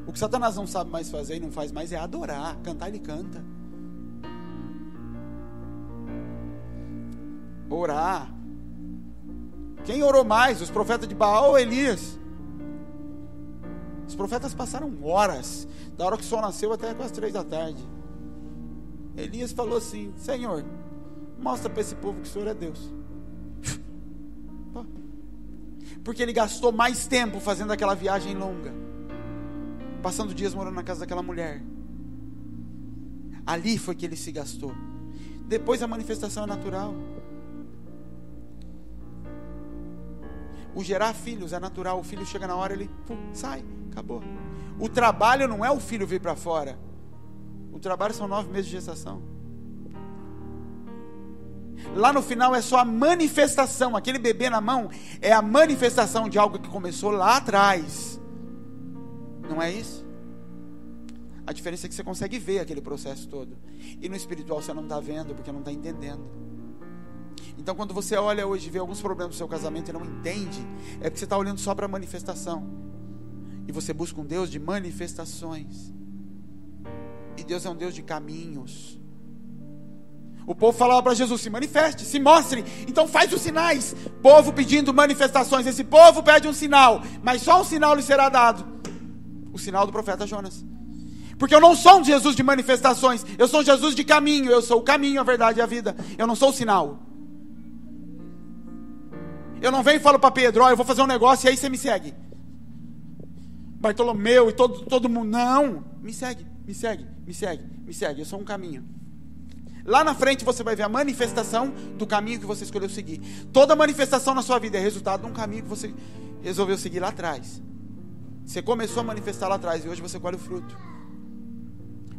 O que Satanás não sabe mais fazer e não faz mais é adorar. Cantar ele canta. Orar. Quem orou mais? Os profetas de Baal ou Elias? Os profetas passaram horas, da hora que o sol nasceu até quase 3 da tarde. Elias falou assim: Senhor, mostra para esse povo que o Senhor é Deus. Porque ele gastou mais tempo fazendo aquela viagem longa, passando dias morando na casa daquela mulher. Ali foi que ele se gastou. Depois a manifestação é natural. O gerar filhos é natural. O filho chega na hora, ele sai, acabou. O trabalho não é o filho vir para fora. O trabalho são 9 meses de gestação. Lá no final é só a manifestação. Aquele bebê na mão é a manifestação de algo que começou lá atrás. Não é isso? A diferença é que você consegue ver aquele processo todo. E no espiritual você não está vendo, porque não está entendendo. Então quando você olha hoje e vê alguns problemas do seu casamento e não entende, é porque você está olhando só para a manifestação. E você busca um Deus de manifestações. E Deus é um Deus de caminhos. O povo falava para Jesus: se manifeste, se mostre, então faz os sinais. Povo pedindo manifestações. Esse povo pede um sinal, mas só um sinal lhe será dado: o sinal do profeta Jonas. Porque eu não sou um Jesus de manifestações, eu sou um Jesus de caminho. Eu sou o caminho, a verdade e a vida. Eu não sou o sinal. Eu não venho e falo para Pedro: ó, eu vou fazer um negócio e aí você me segue. Bartolomeu e todo mundo: não, me segue, me segue, me segue, me segue. Eu sou um caminho. Lá na frente você vai ver a manifestação do caminho que você escolheu seguir. Toda manifestação na sua vida é resultado de um caminho que você resolveu seguir lá atrás. Você começou a manifestar lá atrás e hoje você colhe o fruto.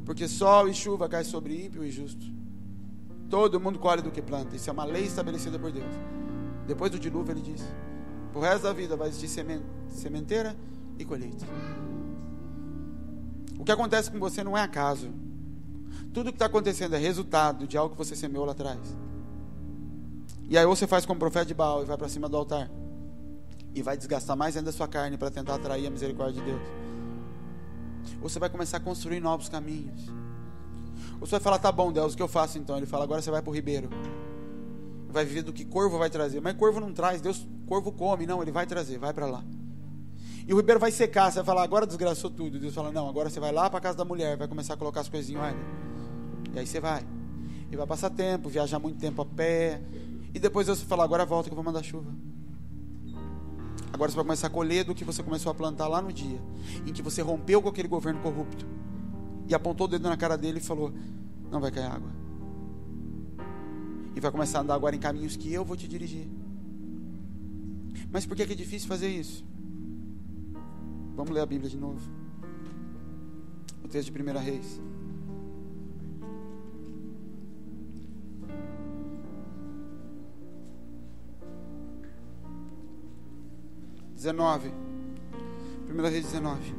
Porque sol e chuva caem sobre ímpio e justo. Todo mundo colhe do que planta. Isso é uma lei estabelecida por Deus. Depois do dilúvio ele diz: pro resto da vida vai existir sementeira e colheita. O que acontece com você não é acaso. Tudo que está acontecendo é resultado de algo que você semeou lá atrás. E aí ou você faz como o profeta de Baal e vai para cima do altar e vai desgastar mais ainda a sua carne para tentar atrair a misericórdia de Deus. Ou você vai começar a construir novos caminhos. Ou você vai falar: tá bom, Deus, o que eu faço então? Ele fala: agora você vai para o ribeiro. Vai viver do que corvo vai trazer. Mas corvo não traz, Deus, corvo come. Não, ele vai trazer, vai para lá. E o ribeiro vai secar, você vai falar: agora desgraçou tudo. Deus fala: não, agora você vai lá para a casa da mulher, vai começar a colocar as coisinhas em ordem. E aí você vai. E vai passar tempo, viajar muito tempo a pé. E depois Deus vai falar: agora volta que eu vou mandar chuva. Agora você vai começar a colher do que você começou a plantar lá no dia em que você rompeu com aquele governo corrupto e apontou o dedo na cara dele e falou: não vai cair água. E vai começar a andar agora em caminhos que eu vou te dirigir. Mas por que é difícil fazer isso? Vamos ler a Bíblia de novo. O texto de 1 Reis. XIX. 1 Reis 19.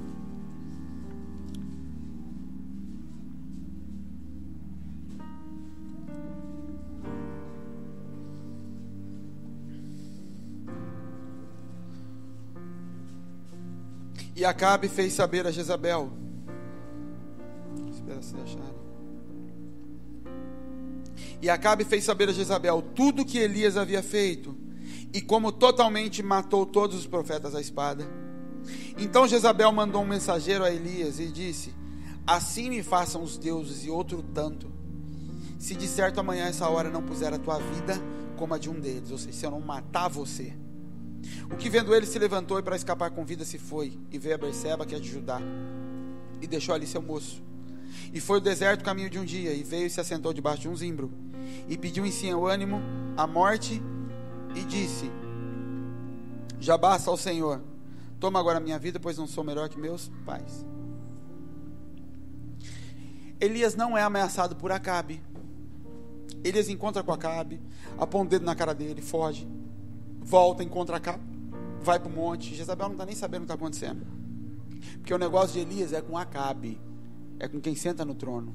E Acabe fez saber a Jezabel. Espera se acharem. E Acabe fez saber a Jezabel tudo que Elias havia feito, e como totalmente matou todos os profetas à espada. Então Jezabel mandou um mensageiro a Elias e disse: assim me façam os deuses e outro tanto, se de certo amanhã essa hora não puser a tua vida como a de um deles, ou seja, se eu não matar você. O que vendo ele se levantou e para escapar com vida se foi, e veio a Berseba, que é de Judá, e deixou ali seu moço. E foi o deserto caminho de um dia, e veio e se assentou debaixo de um zimbro, e pediu em si o ânimo, a morte, e disse: já basta ao Senhor, toma agora a minha vida, pois não sou melhor que meus pais. Elias não é ameaçado por Acabe. Elias encontra com Acabe, aponta o dedo na cara dele, foge, volta, encontra Acabe, vai para o monte. Jezabel não está nem sabendo o que está acontecendo, porque o negócio de Elias é com Acabe, é com quem senta no trono.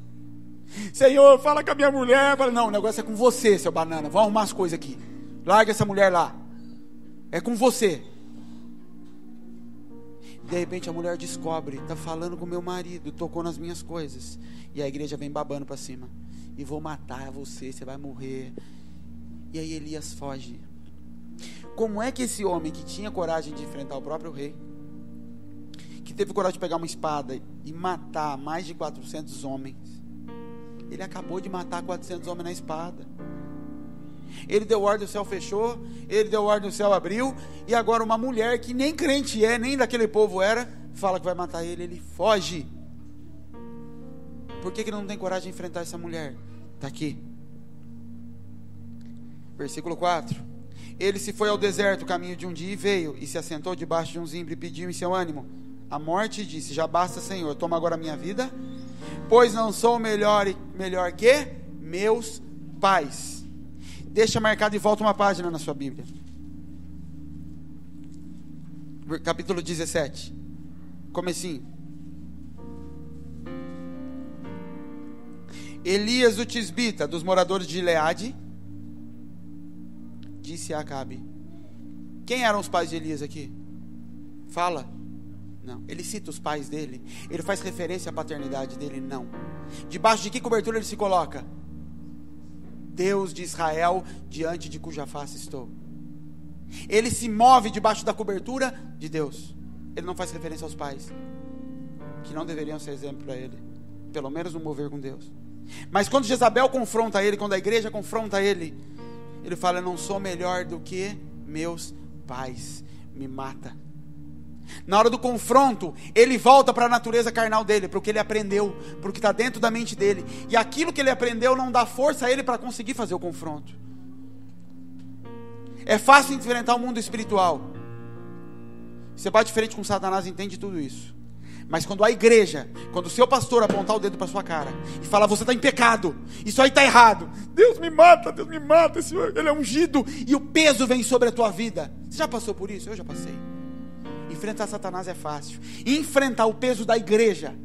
Senhor, fala com a minha mulher. Fala: não, o negócio é com você, seu banana, vamos arrumar as coisas aqui, larga essa mulher lá, é com você. De repente a mulher descobre: está falando com meu marido, tocou nas minhas coisas. E a igreja vem babando para cima: e vou matar você, você vai morrer. E aí Elias foge. Como é que esse homem que tinha coragem de enfrentar o próprio rei, que teve coragem de pegar uma espada e matar mais de 400 homens, ele acabou de matar 400 homens na espada. Ele deu ordem, o céu fechou. Ele deu ordem, o céu abriu. E agora uma mulher que nem crente é, nem daquele povo era, fala que vai matar ele. Ele foge. Por que ele não tem coragem de enfrentar essa mulher? Está aqui. Versículo 4. Ele se foi ao deserto, caminho de um dia, e veio, e se assentou debaixo de um zimbro, e pediu em seu ânimo a morte, e disse: já basta, Senhor, toma agora a minha vida, pois não sou melhor que meus pais. Deixa marcado e volta uma página na sua Bíblia. Capítulo 17. Comecinho. Elias o tisbita, dos moradores de Gileade, disse a Acabe. Quem eram os pais de Elias aqui? Fala. Não. Ele cita os pais dele. Ele faz referência à paternidade dele? Não. Debaixo de que cobertura ele se coloca? Deus de Israel, diante de cuja face estou. Ele se move debaixo da cobertura de Deus. Ele não faz referência aos pais, que não deveriam ser exemplo para ele, pelo menos no mover com Deus. Mas quando Jezabel confronta ele, quando a igreja confronta ele, ele fala: eu não sou melhor do que meus pais, me mata. Na hora do confronto, ele volta para a natureza carnal dele, para o que ele aprendeu, para o que está dentro da mente dele. E aquilo que ele aprendeu não dá força a ele para conseguir fazer o confronto. É fácil enfrentar o mundo espiritual. Você bate de frente com Satanás, entende tudo isso. Mas quando a igreja, quando o seu pastor apontar o dedo para sua cara e falar: você está em pecado, isso aí está errado, Deus me mata, ele é ungido, e o peso vem sobre a tua vida. Você já passou por isso? Eu já passei. Enfrentar Satanás é fácil. Enfrentar o peso da igreja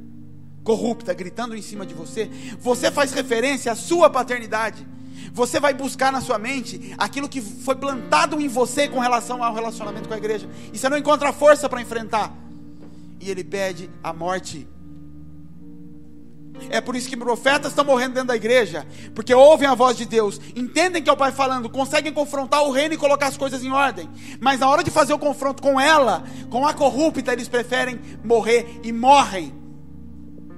corrupta gritando em cima de você, você faz referência à sua paternidade. Você vai buscar na sua mente aquilo que foi plantado em você com relação ao relacionamento com a igreja, e você não encontra força para enfrentar, e ele pede a morte. É por isso que profetas estão morrendo dentro da igreja, porque ouvem a voz de Deus, entendem que é o Pai falando, conseguem confrontar o reino e colocar as coisas em ordem, mas na hora de fazer o confronto com ela, com a corrupta, eles preferem morrer, e morrem.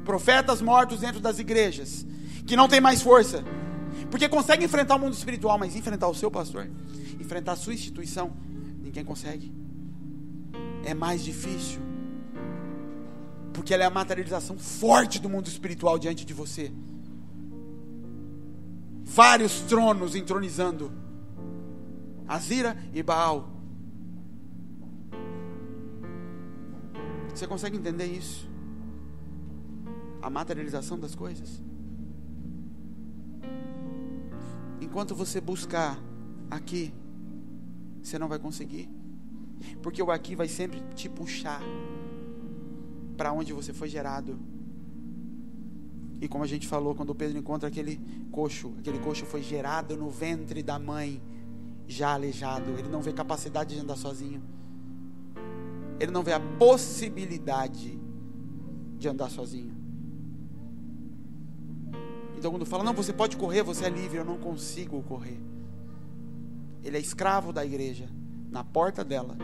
Profetas mortos dentro das igrejas, que não tem mais força, porque conseguem enfrentar o mundo espiritual, mas enfrentar o seu pastor, enfrentar a sua instituição, ninguém consegue. É mais difícil, porque ela é a materialização forte do mundo espiritual diante de você. Vários tronos entronizando Azira e Baal. Você consegue entender isso? A materialização das coisas. Enquanto você buscar aqui, você não vai conseguir, porque o aqui vai sempre te puxar para onde você foi gerado. E como a gente falou, quando Pedro encontra aquele coxo foi gerado no ventre da mãe, já aleijado. Ele não vê capacidade de andar sozinho, ele não vê a possibilidade de andar sozinho. Então quando fala: não, você pode correr, você é livre, eu não consigo correr. Ele é escravo da igreja, na porta dela,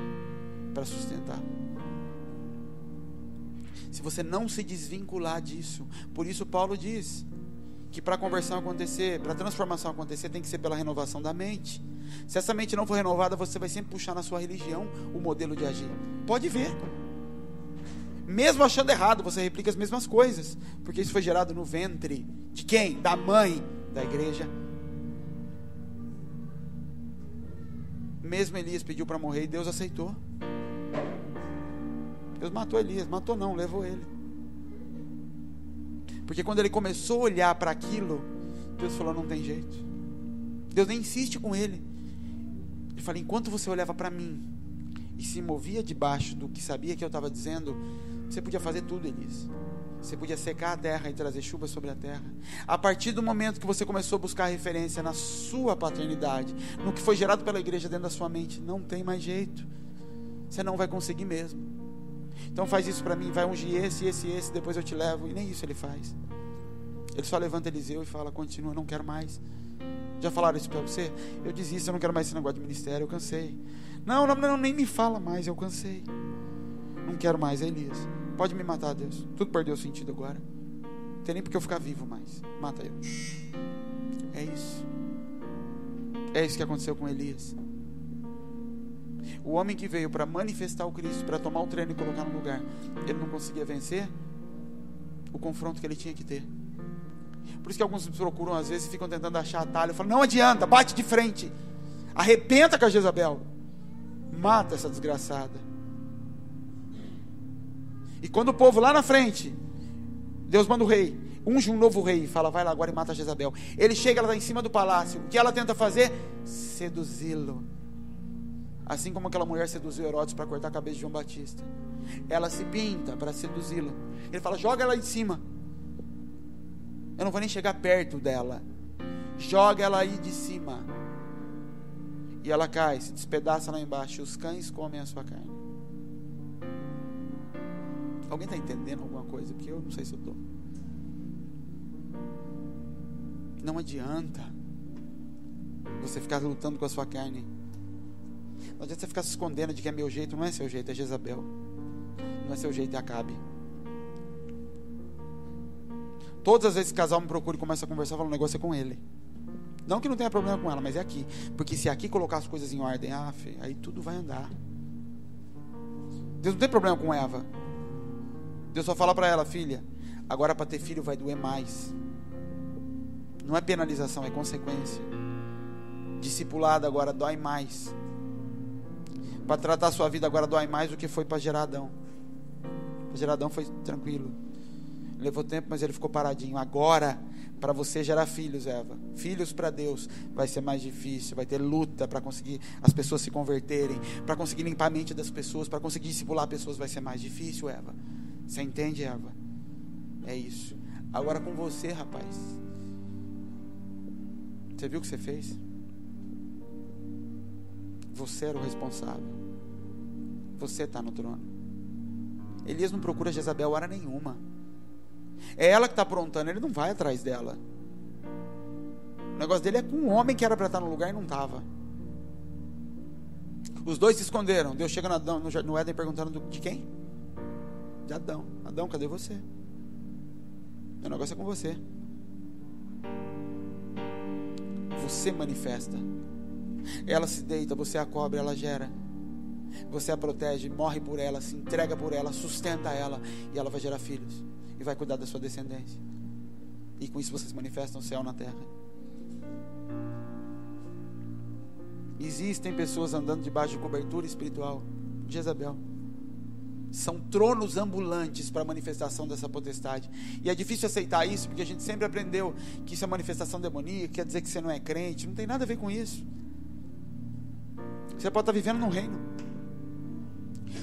para sustentar. Se você não se desvincular disso, por isso Paulo diz que para a conversão acontecer, para a transformação acontecer, tem que ser pela renovação da mente. Se essa mente não for renovada, você vai sempre puxar na sua religião o modelo de agir. Pode ver, mesmo achando errado, você replica as mesmas coisas, porque isso foi gerado no ventre de quem? Da mãe da igreja. Mesmo Elias pediu para morrer e Deus aceitou. Deus matou Elias, matou não, levou ele. Porque quando ele começou a olhar para aquilo, Deus falou: não tem jeito. Deus nem insiste com ele. Ele fala: enquanto você olhava para mim e se movia debaixo do que sabia que eu estava dizendo, você podia fazer tudo, Elias. Você podia secar a terra e trazer chuva sobre a terra. A partir do momento que você começou a buscar referência na sua paternidade, no que foi gerado pela igreja dentro da sua mente, não tem mais jeito. Você não vai conseguir mesmo. Então faz isso para mim, vai ungir esse, depois eu te levo. E nem isso ele faz. Ele só levanta Eliseu e fala: continua, não quero mais. Já falaram isso para você? Eu desisto, eu não quero mais esse negócio de ministério, eu cansei. Não, nem me fala mais, eu cansei. Não quero mais, Elias. Pode me matar, Deus. Tudo perdeu sentido agora. Não tem nem porque eu ficar vivo mais. Mata eu. É isso. É isso que aconteceu com Elias. O homem que veio para manifestar o Cristo, para tomar o trono e colocar no lugar, ele não conseguia vencer o confronto que ele tinha que ter. Por isso que alguns procuram às vezes e ficam tentando achar atalho. Falam: não adianta, bate de frente, arrebenta com a Jezabel, mata essa desgraçada. E quando o povo lá na frente, Deus manda o rei, unge um novo rei, e fala: vai lá agora e mata a Jezabel. Ele chega, ela está em cima do palácio. O que ela tenta fazer? Seduzi-lo. Assim como aquela mulher seduziu Herodes para cortar a cabeça de João Batista. Ela se pinta para seduzi-lo. Ele fala: joga ela em cima. Eu não vou nem chegar perto dela. Joga ela aí de cima. E ela cai, se despedaça lá embaixo. E os cães comem a sua carne. Alguém está entendendo alguma coisa? Porque eu não sei se eu estou. Não adianta você ficar lutando com a sua carne. Não adianta você ficar se escondendo de que é meu jeito. Não é seu jeito, é Jezabel. Não é seu jeito, é Acabe. Todas as vezes que o casal me procura e começa a conversar, eu falo, o negócio é com ele. Não que não tenha problema com ela, mas é aqui. Porque se aqui colocar as coisas em ordem, aí tudo vai andar. Deus não tem problema com Eva. Deus só fala para ela, filha, agora para ter filho vai doer mais. Não é penalização, é consequência. Discipulado agora dói mais. Para tratar a sua vida agora dói mais do que foi para gerar Adão. Para gerar Adão foi tranquilo. Levou tempo, mas ele ficou paradinho. Agora, para você gerar filhos, Eva, filhos para Deus, vai ser mais difícil. Vai ter luta para conseguir as pessoas se converterem, para conseguir limpar a mente das pessoas, para conseguir discipular pessoas, vai ser mais difícil, Eva. Você entende, Eva? É isso. Agora com você, rapaz. Você viu o que você fez? Você era o responsável. Você está no trono. Elias não procura Jezabel hora nenhuma. É ela que está aprontando, ele não vai atrás dela. O negócio dele é com um homem que era para estar no lugar e não estava. Os dois se esconderam. Deus chega no Éden perguntando de quem? De Adão. Adão, cadê você? O negócio é com você. Você manifesta. Ela se deita, você a cobre, ela gera. Você a protege, morre por ela, se entrega por ela, sustenta ela, e ela vai gerar filhos e vai cuidar da sua descendência. E com isso vocês manifestam o céu na terra. Existem pessoas andando debaixo de cobertura espiritual de Jezabel. São tronos ambulantes para a manifestação dessa potestade. E é difícil aceitar isso, porque a gente sempre aprendeu que isso é manifestação demoníaca, quer dizer que você não é crente. Não tem nada a ver com isso. Você pode estar vivendo num reino.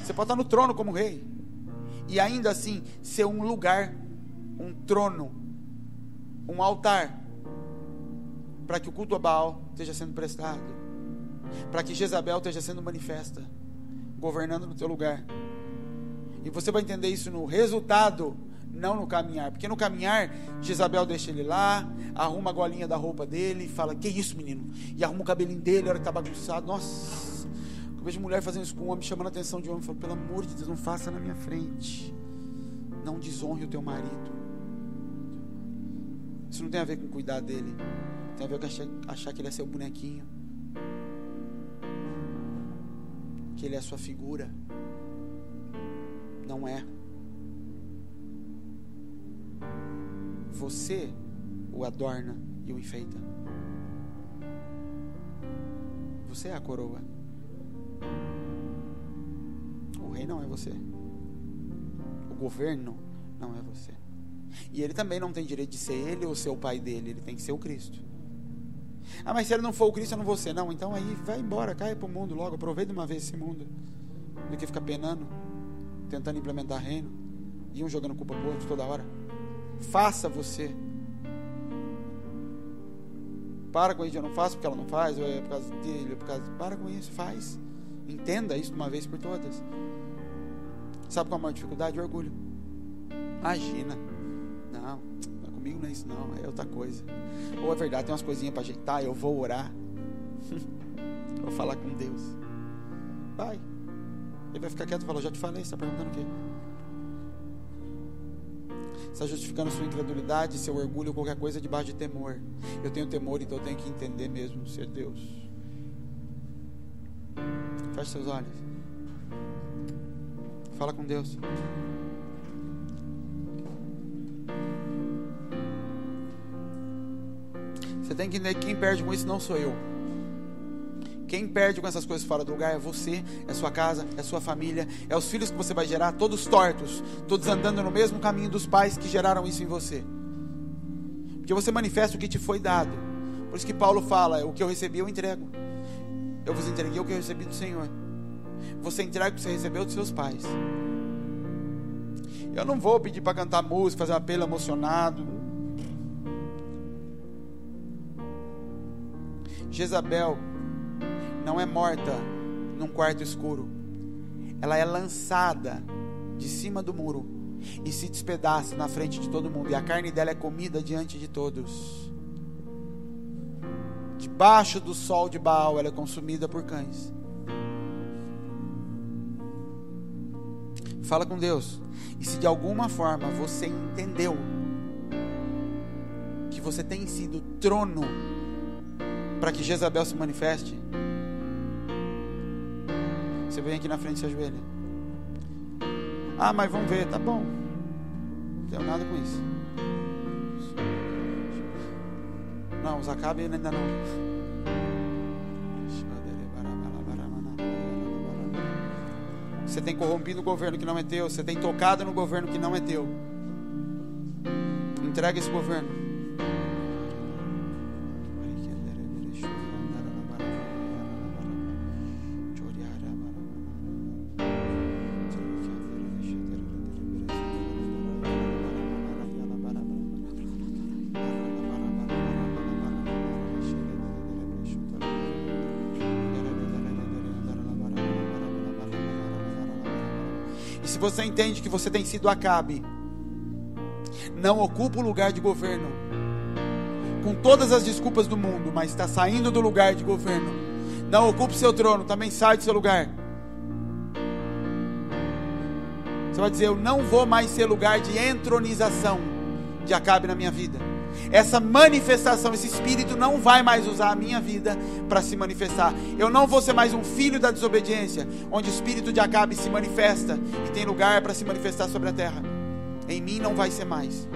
Você pode estar no trono como rei. E ainda assim ser um lugar, um trono, um altar, para que o culto a Baal esteja sendo prestado, para que Jezabel esteja sendo manifesta, governando no teu lugar. E você vai entender isso no resultado, não no caminhar. Porque no caminhar, Jezabel deixa ele lá, arruma a golinha da roupa dele e fala, que isso, menino? E arruma o cabelinho dele, a hora que está bagunçado. Nossa, eu vejo mulher fazendo isso com um homem, chamando a atenção de um homem. Eu falo, pelo amor de Deus, não faça na minha frente. Não desonre o teu marido. Isso não tem a ver com cuidar dele. Tem a ver com achar que ele é seu bonequinho, que ele é a sua figura. Não é. Você o adorna e o enfeita. Você é a coroa. O rei não é você. O governo não é você. E ele também não tem direito de ser ele ou ser o pai dele. Ele tem que ser o Cristo. Ah, mas se ele não for o Cristo, eu não vou ser. Não, então aí vai embora, cai para o mundo logo. Aproveita uma vez esse mundo, do que ficar penando, tentando implementar reino, e um jogando culpa pro outro toda hora. Faça você. Para com isso, eu não faço porque ela não faz, ou é por causa dele, ou por causa... Para com isso, faz. Entenda isso de uma vez por todas. Sabe qual é a maior dificuldade? O orgulho. Imagina. Não, comigo não é isso não, é outra coisa. Ou é verdade, tem umas coisinhas para ajeitar, eu vou orar. Vou falar com Deus. Vai. Ele vai ficar quieto e falar, já te falei, você está perguntando o quê? Você está justificando sua incredulidade, seu orgulho, qualquer coisa debaixo de temor. Eu tenho temor, então eu tenho que entender mesmo ser Deus. Feche seus olhos. Fala com Deus. Você tem que entender que quem perde com isso não sou eu. Quem perde com essas coisas fora do lugar é você, é sua casa, é sua família, é os filhos que você vai gerar, todos tortos, todos andando no mesmo caminho dos pais que geraram isso em você. Porque você manifesta o que te foi dado. Por isso que Paulo fala, o que eu recebi eu entrego. Eu vos entreguei o que eu recebi do Senhor. Você entrega o que você recebeu dos seus pais. Eu não vou pedir para cantar música, fazer um apelo emocionado. Jezabel não é morta num quarto escuro. Ela é lançada de cima do muro e se despedaça na frente de todo mundo. E a carne dela é comida diante de todos. Debaixo do sol de Baal, ela é consumida por cães. Fala com Deus. E se de alguma forma você entendeu que você tem sido trono para que Jezabel se manifeste, você vem aqui na frente e se ajoelha. Ah, mas vamos ver, tá bom. Não tenho nada com isso. Não, os Acabe ainda não. Você tem corrompido o governo que não é teu. Você tem tocado no governo que não é teu. Entrega esse governo. Se você entende que você tem sido Acabe, não ocupa o lugar de governo, com todas as desculpas do mundo, mas está saindo do lugar de governo. Não ocupe seu trono, também sai do seu lugar. Você vai dizer: eu não vou mais ser lugar de entronização de Acabe na minha vida. Essa manifestação, esse espírito não vai mais usar a minha vida para se manifestar. Eu não vou ser mais um filho da desobediência, onde o espírito de Acabe se manifesta e tem lugar para se manifestar sobre a terra. Em mim não vai ser mais.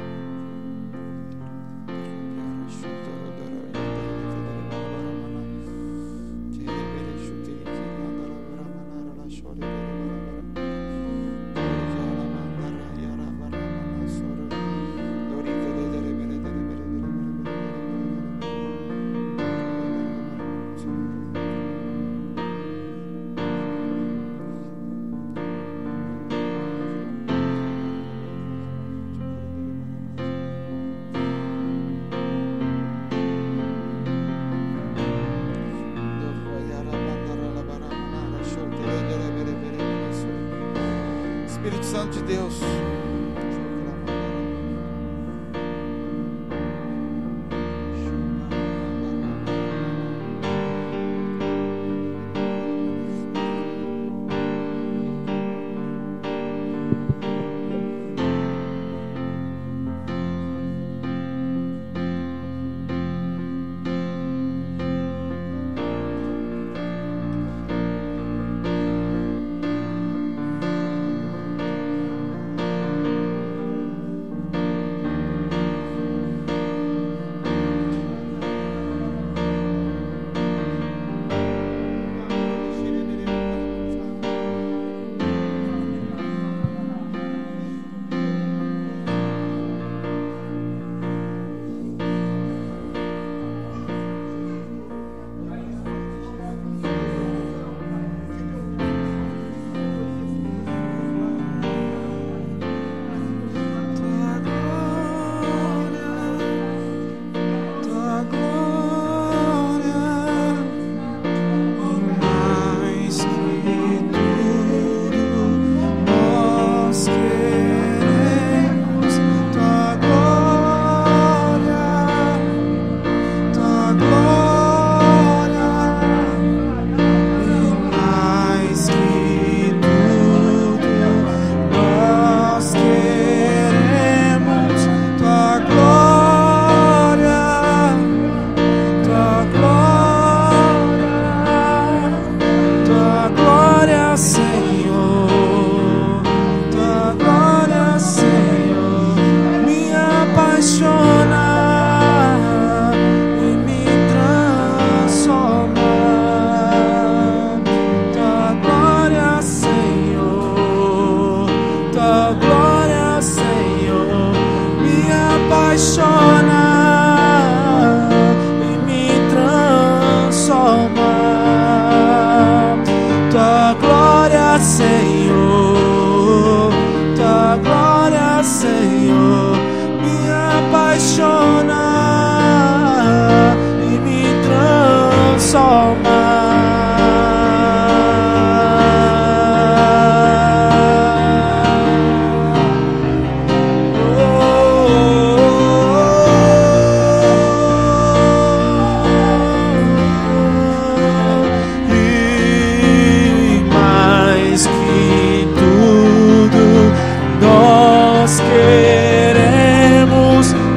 Espírito Santo de Deus,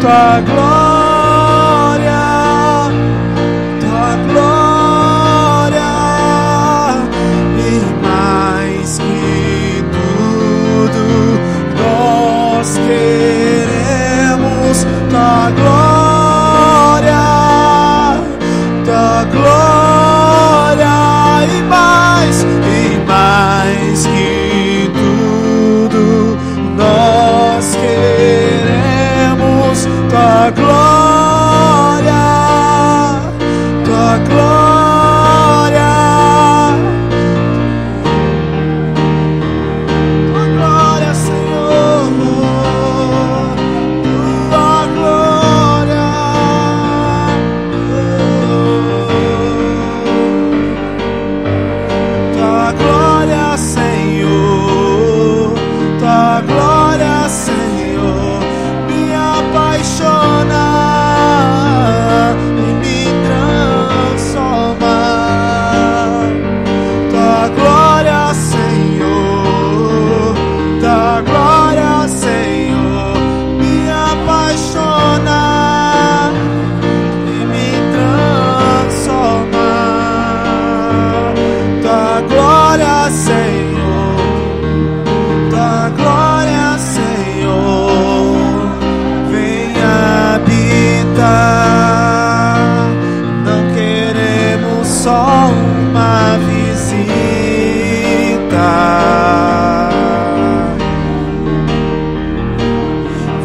tua glória, tua glória, e mais que tudo nós queremos tua glória, tua glória, e mais que tudo nós queremos tua glória, tua glória, tua glória, Senhor, tua glória, tua glória, Senhor, tua glória, Senhor, me apaixona e me transforma. Tua glória, Senhor, tua glória, Senhor, me apaixona e me transforma. Tua glória, Senhor, tua glória, Senhor, vem habitar. Não queremos só uma visita,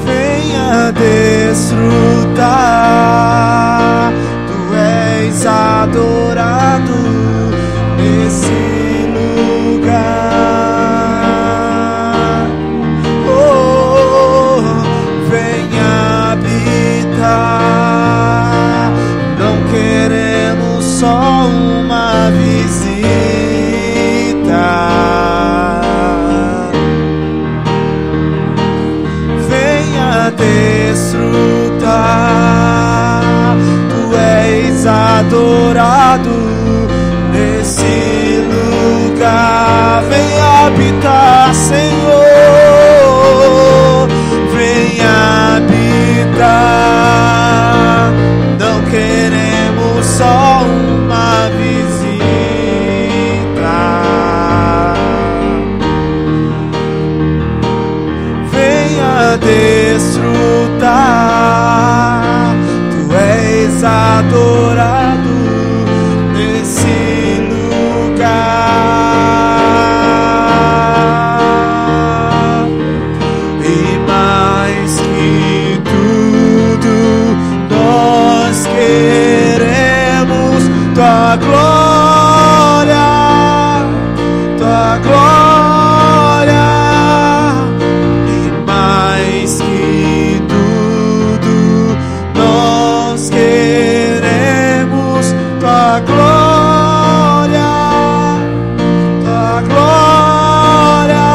venha desfrutar. Tu és adorado nesse lugar. Oh, venha habitar. Não queremos só uma visita, venha desfrutar. Tu és adorado nesse lugar. Venha habitar, Senhor, venha habitar. Não queremos só uma visita, venha desfrutar. Tu és adorado nesse lugar. E mais que tudo nós queremos tua glória, tua glória, e mais que tudo nós queremos tua glória, tua glória,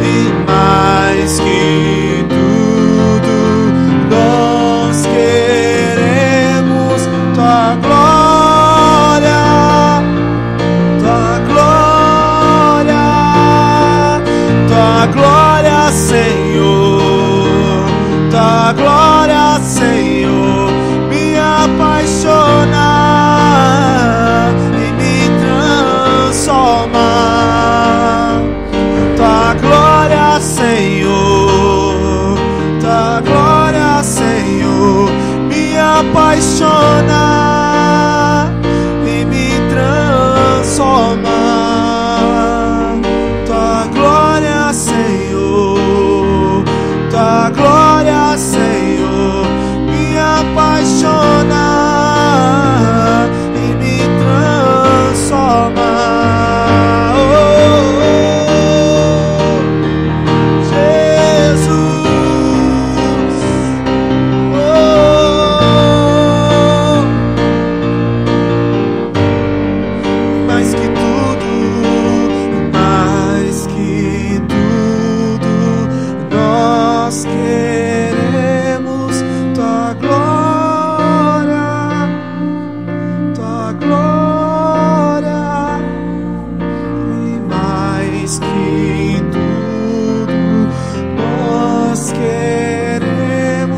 e mais que tudo nós queremos tua glória, tua glória, tua glória, Senhor, tua glória, Senhor, me apaixona e me transforma. Tua glória, Senhor, tua glória, Senhor, me apaixona e me transforma. Tua glória, Senhor, tua glória, Senhor, me apaixona e me transforma. Oh, Jesus, oh, mais que tudo nós queremos tua glória, tua glória, e mais que tudo nós queremos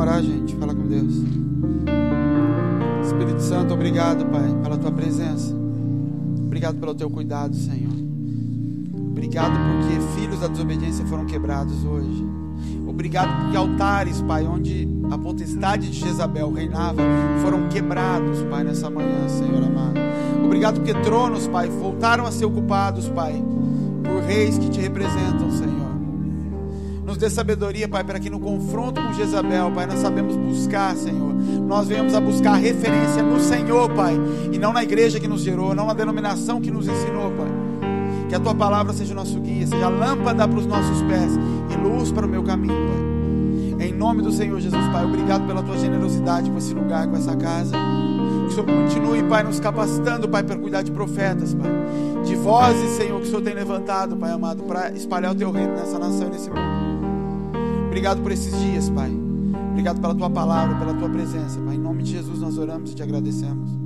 orar, gente. Fala com Deus. Espírito Santo, obrigado, Pai, pela tua presença. Obrigado pelo teu cuidado, Senhor. Obrigado porque filhos da desobediência foram quebrados hoje. Obrigado porque altares, Pai, onde a potestade de Jezabel reinava, foram quebrados, Pai, nessa manhã, Senhor amado. Obrigado porque tronos, Pai, voltaram a ser ocupados, Pai, por reis que te representam, Senhor. Nos dê sabedoria, Pai, para que no confronto com Jezabel, Pai, nós sabemos buscar, Senhor. Nós venhamos a buscar referência no Senhor, Pai, e não na igreja que nos gerou, não na denominação que nos ensinou, Pai. Que a tua palavra seja o nosso guia, seja lâmpada para os nossos pés e luz para o meu caminho, Pai. Em nome do Senhor Jesus, Pai, obrigado pela tua generosidade com esse lugar, com essa casa. Que o Senhor continue, Pai, nos capacitando, Pai, para cuidar de profetas, Pai, de vozes, Senhor, que o Senhor tem levantado, Pai amado, para espalhar o teu reino nessa nação e nesse mundo. Obrigado por esses dias, Pai. Obrigado pela tua palavra, pela tua presença, Pai. Em nome de Jesus nós oramos e te agradecemos.